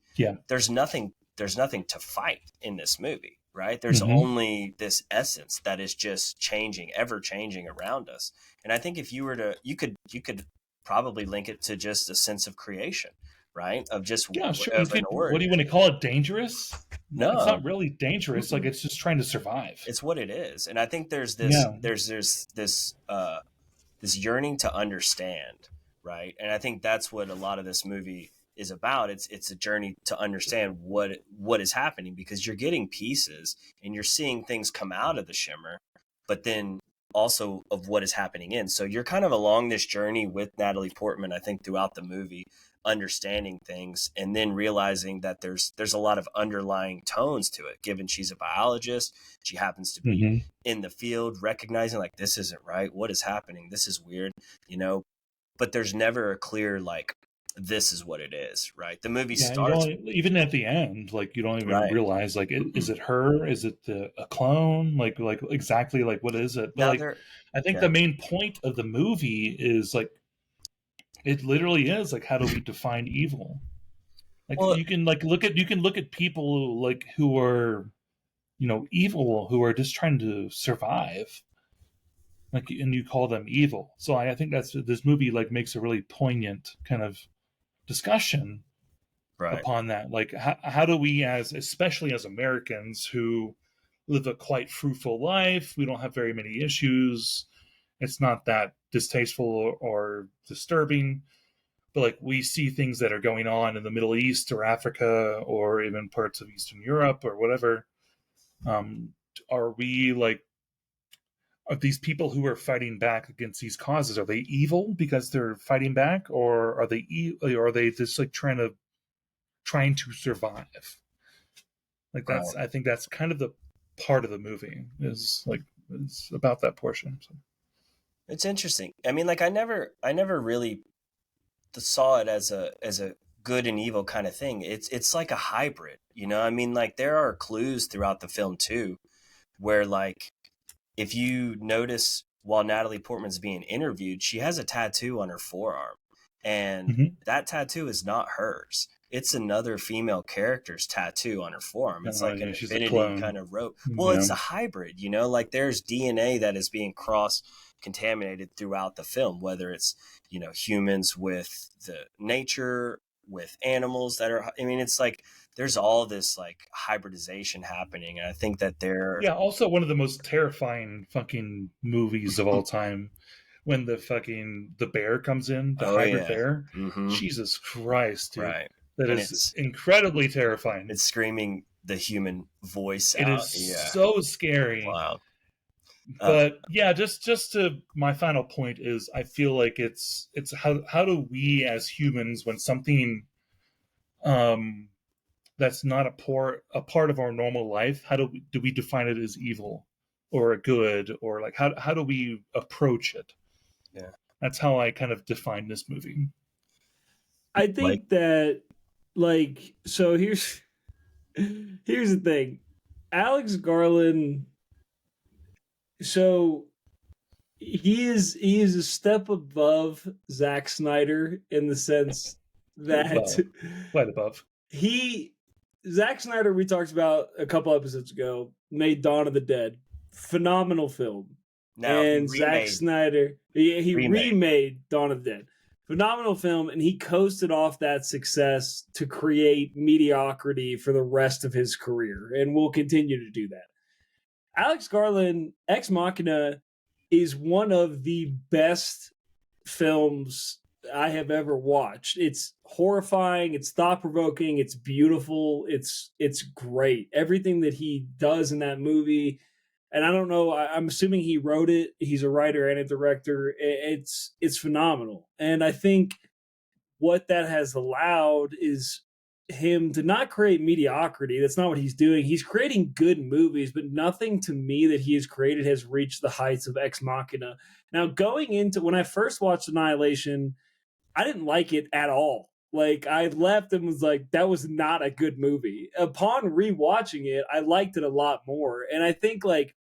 there's nothing to fight in this movie, right? There's only this essence that is just ever changing around us. And I think if you were to, you could probably link it to just a sense of creation, right? Of just
sure.
of an origin.
What do you want to call it? Dangerous? it's
No,
not really dangerous. Like it's just trying to survive.
it's what it is. And I think there's this
Yeah.
this yearning to understand, right? And I think that's what a lot of this movie is about. It's a journey to understand what is happening, because you're getting pieces and you're seeing things come out of the shimmer, but then also of what is happening in. So you're kind of along this journey with Natalie Portman, I think, throughout the movie, understanding things and then realizing that there's a lot of underlying tones to it, given she's a biologist. She happens to be
Mm-hmm.
in the field, recognizing like, this isn't right, what is happening, this is weird, but there's never a clear like, this is what it is, right? The movie
Yeah, and you
starts
don't even at the end, like you don't even
right
realize, like, is it her? Is it a clone? Like exactly, like what is it? But
now
like,
there.
I think
Yeah,
the main point of the movie is like, it literally is like, how do we define evil? Like
well,
you can look at people like who are evil, who are just trying to survive, like, and you call them evil. So I think that's this movie like makes a really poignant kind of discussion
right.
upon that. Like, how do we, as especially as Americans who live a quite fruitful life, we don't have very many issues. It's not that distasteful or disturbing, but like we see things that are going on in the Middle East or Africa or even parts of Eastern Europe or whatever. Um, are we like, are these people who are fighting back against these causes, are they evil because they're fighting back, or are they just like trying to survive? Like
Right.
I think that's kind of the part of the movie is like it's about that portion. So.
It's interesting. I mean, like, I never really saw it as a good and evil kind of thing. It's like a hybrid, I mean, like, there are clues throughout the film too, where like, if you notice, while Natalie Portman's being interviewed, she has a tattoo on her forearm, and
Mm-hmm.
that tattoo is not hers. It's another female character's tattoo on her forearm. It's like an
Yeah, she's a
affinity
clone.
kind of rope. Well,
Yeah.
it's a hybrid, like, there's DNA that is being cross contaminated throughout the film, whether it's, humans with the nature, with animals that are, I mean, it's like there's all this like hybridization happening. And I think that they're,
Yeah. Also, one of the most terrifying fucking movies of all time, when the bear comes in, the
oh
hybrid
yeah.
bear.
Mm-hmm.
Jesus Christ, dude,
Right.
that
And
is incredibly terrifying.
it's screaming the human voice
It
out.
is
Yeah.
so scary.
Wow.
But yeah, just to my final point is, I feel like it's how do we as humans, when something um that's not a part of our normal life, how do we define it as evil or a good, or like how do we approach it?
Yeah.
That's how I kind of define this movie.
I
Like,
think that, like, so here's the thing. Alex Garland, so he is a step above Zack Snyder in the sense that
Well, quite above.
he Zack Snyder, we talked about a couple episodes ago, made Dawn of the Dead. Phenomenal film.
now he
And Zack Snyder, he
remade.
remade Dawn of the Dead. Phenomenal film, and he coasted off that success to create mediocrity for the rest of his career, and will continue to do that. Alex Garland, Ex Machina, is one of the best films I have ever watched. It's horrifying, it's thought provoking, it's beautiful, it's great. Everything that he does in that movie, and I don't know, I'm assuming he wrote it. He's a writer and a director. It's phenomenal, and I think what that has allowed is him to not create mediocrity. That's not what he's doing. He's creating good movies, but nothing to me that he has created has reached the heights of Ex Machina. Now, going into when I first watched Annihilation, I didn't like it at all. Like, I left and was like, that was not a good movie. Upon rewatching it, I liked it a lot more. And I think like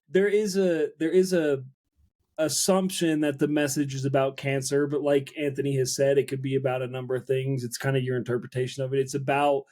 there is a assumption that the message is about cancer, but like Anthony has said, it could be about a number of things. It's kind of your interpretation of it. It's about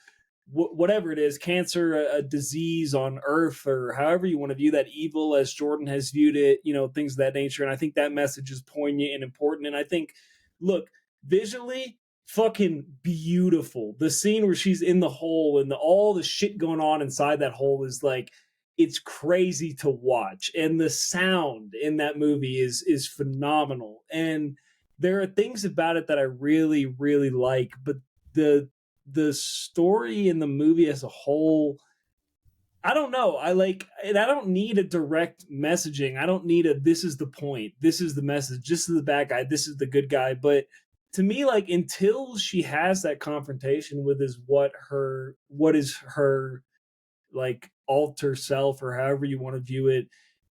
whatever it is, cancer, a disease on Earth, or however you want to view that, evil as Jordan has viewed it, things of that nature. And I think that message is poignant and important. And I think, look, visually, fucking beautiful. The scene where she's in the hole and all the shit going on inside that hole is like, it's crazy to watch. And the sound in that movie is phenomenal. And there are things about it that I really, really like, but the story in the movie as a whole, I don't know. I like, and I don't need a direct messaging. I don't need a, this is the point, this is the message, this is the bad guy, this is the good guy. But to me, like, until she has that confrontation with what is her like alter self, or however you want to view it,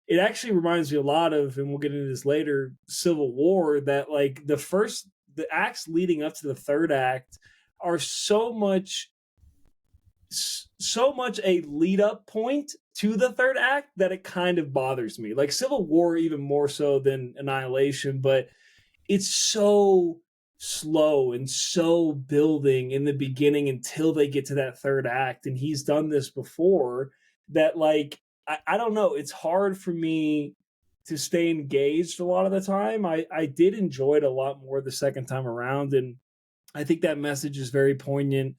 it actually reminds me a lot of, and we'll get into this later, Civil War. That like the acts leading up to the third act are so much a lead up point to the third act that it kind of bothers me. Like Civil War even more so than Annihilation, but it's so slow and so building in the beginning until they get to that third act. And he's done this before, that like I don't know, it's hard for me to stay engaged a lot of the time. I did enjoy it a lot more the second time around, and I think that message is very poignant,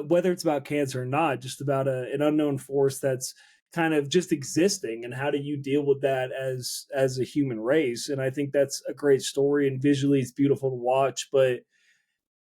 whether it's about cancer or not, just about an unknown force that's kind of just existing, and how do you deal with that as a human race. And I think that's a great story, and visually it's beautiful to watch. But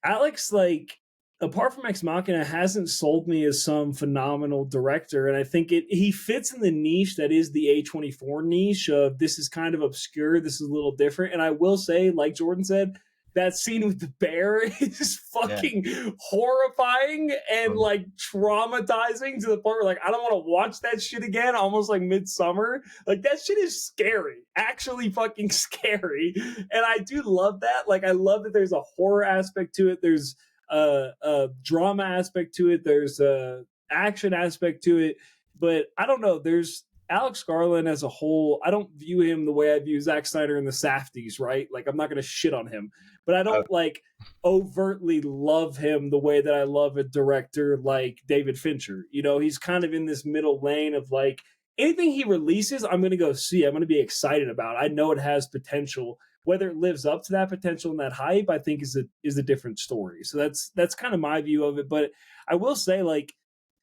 Alex, like, apart from Ex Machina, hasn't sold me as some phenomenal director. And I think he fits in the niche that is the A24 niche of, this is kind of obscure, this is a little different. And I will say, like Jordan said, that scene with the bear is fucking horrifying and like traumatizing, to the point where like I don't want to watch that shit again, almost like Midsummer. Like that shit is scary, actually fucking scary. And I do love that. Like I love that there's a horror aspect to it, there's a drama aspect to it, there's a action aspect to it. But I don't know, there's Alex Garland as a whole, I don't view him the way I view Zack Snyder and the Safdies, right? Like I'm not going to shit on him, but I don't like overtly love him the way that I love a director like David Fincher. You know, he's kind of in this middle lane of like, anything he releases, I'm going to go see, I'm going to be excited about. I know it has potential. Whether it lives up to that potential and that hype, I think is a different story. So that's kind of my view of it. But I will say, like,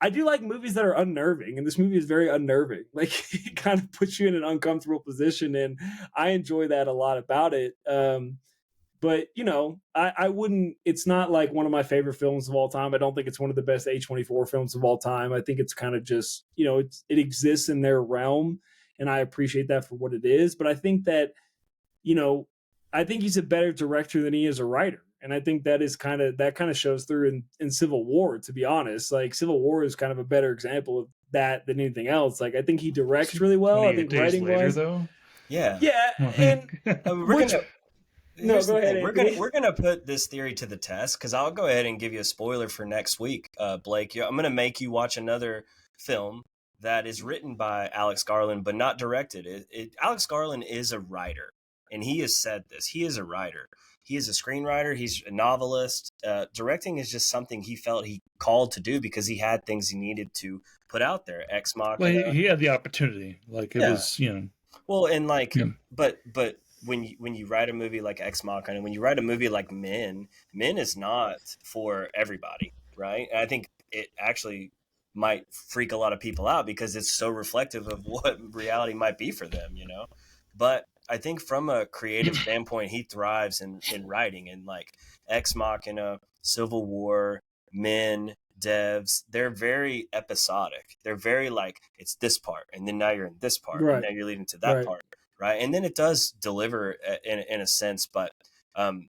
I do like movies that are unnerving, and this movie is very unnerving. Like it kind of puts you in an uncomfortable position, and I enjoy that a lot about it. But you know, I wouldn't. It's not like one of my favorite films of all time. I don't think it's one of the best A24 films of all time. I think it's kind of just, you know, it exists in their realm, and I appreciate that for what it is. But I think that, you know, I think he's a better director than he is a writer. And I think that kind of shows through in Civil War, to be honest. Like Civil War is kind of a better example of that than anything else. Like I think he directs really well. I think writing wise,
though.
yeah. And
we're gonna
no, go ahead.
We're gonna put this theory to the test, because I'll go ahead and give you a spoiler for next week, Blake. I'm gonna make you watch another film that is written by Alex Garland but not directed. Alex Garland is a writer, and he has said this. He is a writer. He is a screenwriter. He's a novelist. Directing is just something he felt he called to do because he had things he needed to put out there. Ex Machina.
Well, he had the opportunity. Like it was, you know.
Well, and like, but when you write a movie like Ex Machina, when you write a movie like Men is not for everybody, right? And I think it actually might freak a lot of people out because it's so reflective of what reality might be for them, you know. But I think from a creative standpoint, he thrives in writing, and like Ex Machina, Civil War, Men, Devs, they're very episodic. They're very like, it's this part, and then now you're in this part, and now you're leading to that part, right? And then it does deliver in a sense, but I'm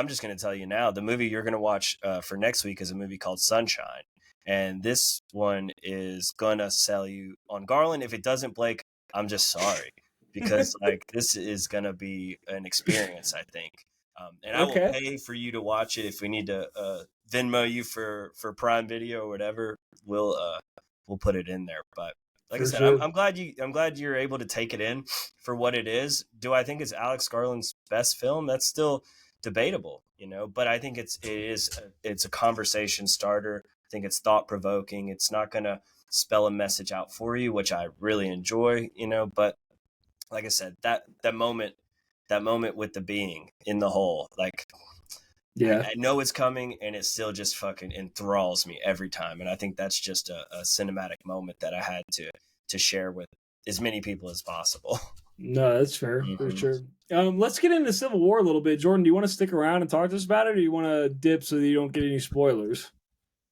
just going to tell you now, the movie you're going to watch for next week is a movie called Sunshine, and this one is going to sell you on Garland. If it doesn't, Blake, I'm just sorry. Because like this is gonna be an experience, I think, and I will pay for you to watch it. If we need to Venmo you for Prime Video or whatever, we'll put it in there. But like I said, sure. I'm glad you're able to take it in for what it is. Do I think it's Alex Garland's best film? That's still debatable, you know. But I think it's a conversation starter. I think it's thought provoking. It's not gonna spell a message out for you, which I really enjoy, you know. But like I said, that moment with the being in the hole, like
Yeah.
I know it's coming, and it still just fucking enthralls me every time. And I think that's just a cinematic moment that I had to share with as many people as possible.
No, that's fair for
Mhm.
sure. Let's get into Civil War a little bit. Jordan, do you want to stick around and talk to us about it, or do you want to dip so that you don't get any spoilers?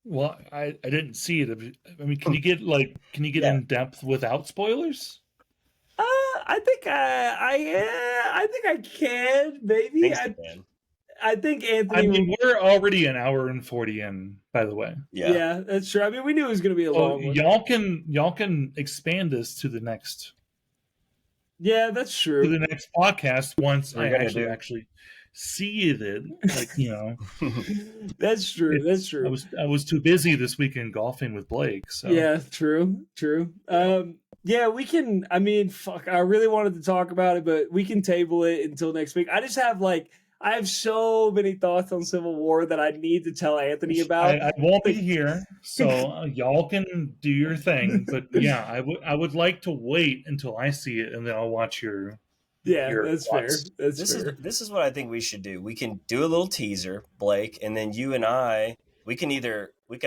Well, I didn't see it. I mean, can you get
Yeah.
in depth without spoilers?
I think I think I can maybe.
Thanks, man.
I think
I
Anthony.
mean, we're already an hour and 40 in, by the way.
Yeah, that's true. I mean, we knew it was going to be a
So
long one.
y'all can expand this to the next
Yeah, that's true.
podcast once
We're
I
gonna
actually see it. Like, you know,
That's true. That's true.
I was too busy this weekend golfing with Blake. So
Yeah, true. Yeah, we can. I mean, fuck. I really wanted to talk about it, but we can table it until next week. I have so many thoughts on Civil War that I need to tell Anthony about.
I won't be here, so y'all can do your thing. But yeah, I would like to wait until I see it, and then I'll watch your
That's fair.
thoughts.
This is what I think we should do. We can do a little teaser, Blake, and then you and I, we can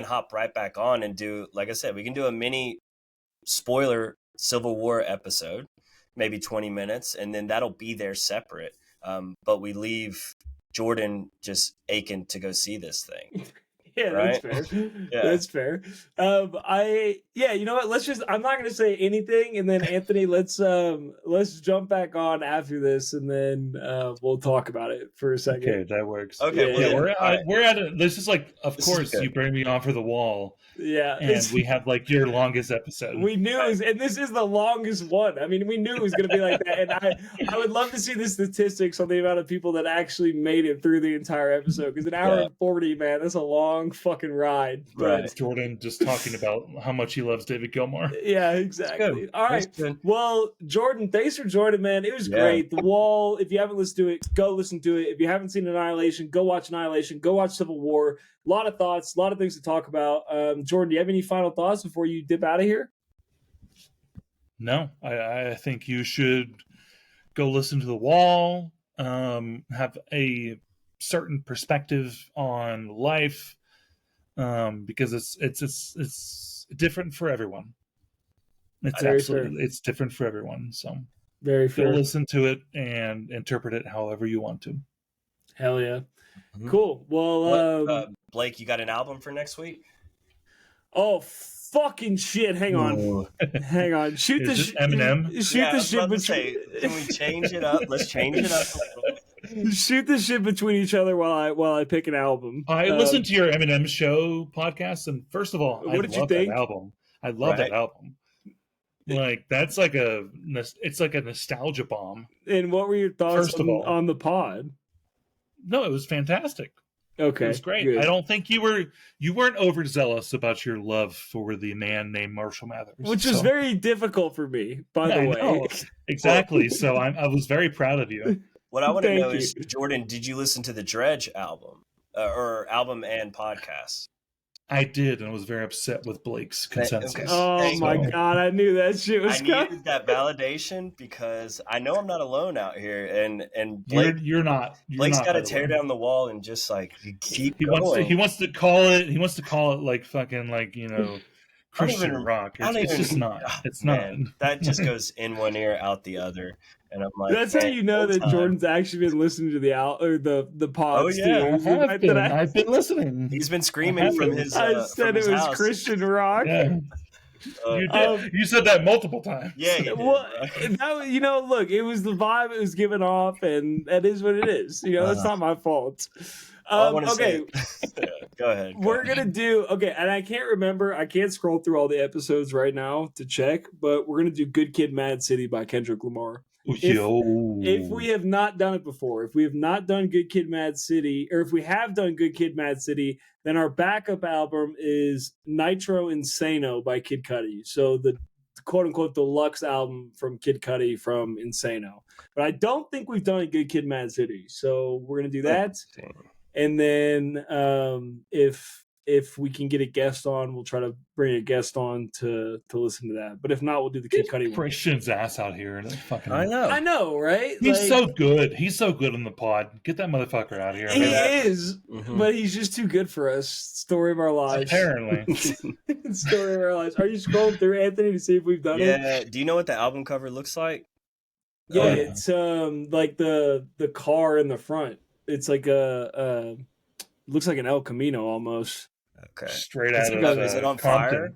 hop right back on and do, like I said, we can do a mini spoiler Civil War episode, maybe 20 minutes, and then that'll be there separate. But we leave Jordan just aching to go see this thing.
Yeah,
right?
that's fair.
Yeah.
That's fair. You know what? I'm not gonna say anything, and then Anthony, let's jump back on after this, and then we'll talk about it for a second.
Okay, that works.
Okay,
Yeah,
well,
yeah, we're at it. This is like, of
This is
course,
good.
you bring me on for the wall,
Yeah,
and we have like your longest episode.
we knew it was, and this is the longest one. I mean, we knew it was going to be like that, and I would love to see the statistics on the amount of people that actually made it through the entire episode. Because an hour and 40, man, that's a long fucking ride.
Right.
It's Jordan just talking about how much he loves David Gilmour.
Yeah, exactly.
Good.
All right.
That's good.
Well, Jordan, thanks for joining, man. It was great. The Wall, if you haven't listened to it, go listen to it. If you haven't seen Annihilation, go watch Annihilation. Go watch Civil War. A lot of thoughts, a lot of things to talk about. Jordan, do you have any final thoughts before you dip out of here?
No, I think you should go listen to The Wall, have a certain perspective on life, because it's different for everyone. It's
Very
absolutely it's different for everyone. So
Very
go
fair.
listen to it and interpret it however you want to.
Hell yeah.
Mhm.
Cool. Well,
Blake, you got an album for next week?
oh fucking shit! Hang on, hang on. Shoot the
Is it Eminem?
Shoot
Yeah, I
the
was
shit
about to say, can we change it up? Let's change it up a little.
shoot the shit between each other while I pick an album.
I listened to your Eminem show podcast, and first of all,
What
I
did you
love
think?
that album. I love that
Right.
album. Like that's like it's like a nostalgia bomb.
And what were your thoughts
First of all.
on the pod?
No, it was fantastic.
Okay,
It was great.
good.
I don't think you weren't overzealous about your love for the man named Marshall Mathers,
Which was
so-
very difficult for me, by the
I
way.
know. Exactly. So I was very proud of you.
What I want to
Thank
know
you.
is, Jordan, did you listen to the Dredge album or album and podcast?
I did, and I was very upset with Blake's consensus.
Okay.
Oh
Thank
my
you.
god, I knew that shit was
I
coming.
needed that validation because I know I'm not alone out here, and Blake,
You're not.
Blake's got to
by the
tear
way.
down the wall and just like keep
He
going.
wants to call it like fucking like Christian rock.
I don't
It's
even-
just not.
Oh,
It's
man,
not.
that just goes in one ear, out the other, and I'm like,
That's how
man,
you know
whole
that
time,
Jordan's actually been listening to the pods.
Oh, yeah.
too.
I have
That
been.
I
I've been listening.
He's been screaming from his.
I
from
said it
his
was
house.
Christian rock.
Yeah,
Uh,
you did. You said that multiple times.
Yeah, you did,
Well,
bro.
look, it was the vibe it was giving off, and that is what it is. That's not my fault.
All I wanna
Okay,
say- Yeah, go ahead.
we're gonna do and I can't remember. I can't scroll through all the episodes right now to check, but we're gonna do "Good Kid, Mad City" by Kendrick Lamar. If we have not done it before, if we have not done Good Kid, Mad City, or if we have done Good Kid, Mad City, then our backup album is Nitro Insano by Kid Cudi. So the quote unquote deluxe album from Kid Cudi from Insano. But I don't think we've done Good Kid, Mad City. So we're going to do that. And then if if we can get a guest on, we'll try to bring a guest on to listen to that. But if not, we'll do the Kid Cudi one.
Christian's ass out here. Fucking,
I know,
right?
He's so good. He's so good on the pod. Get that motherfucker out of here.
He is, but he's just too good for us. Story of our lives.
Apparently.
Story of our lives. Are you scrolling through, Anthony, to see if we've done it?
Yeah. Do you know what the album cover looks like?
Yeah, it's like the car in the front. It's like looks like an El Camino almost.
Okay.
Straight out of
is it on
Compton.
fire?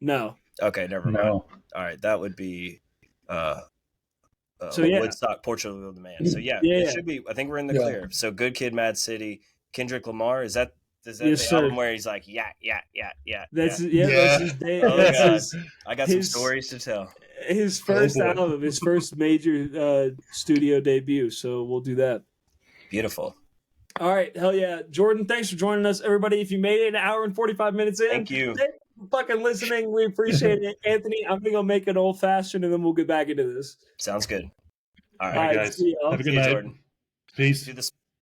No.
Okay, never mind.
No.
All right, that would be
So, yeah.
Woodstock, Portugal of the Man. So it should be. I think we're in the clear. So Good Kid, Mad City, Kendrick Lamar. Is that the album where he's like, yeah.
That's his day.
Oh, God. I got some stories to tell.
His first album, his first major studio debut. So we'll do that.
Beautiful.
All right, hell yeah, Jordan. Thanks for joining us, everybody. If you made it an hour and 45 minutes in,
thank you.
Thanks for fucking listening. We appreciate it, Anthony. I'm gonna go make an old fashioned, and then we'll get back into this.
Sounds good. All
right, guys. Have a good night.
Jordan.
Peace.
Do this.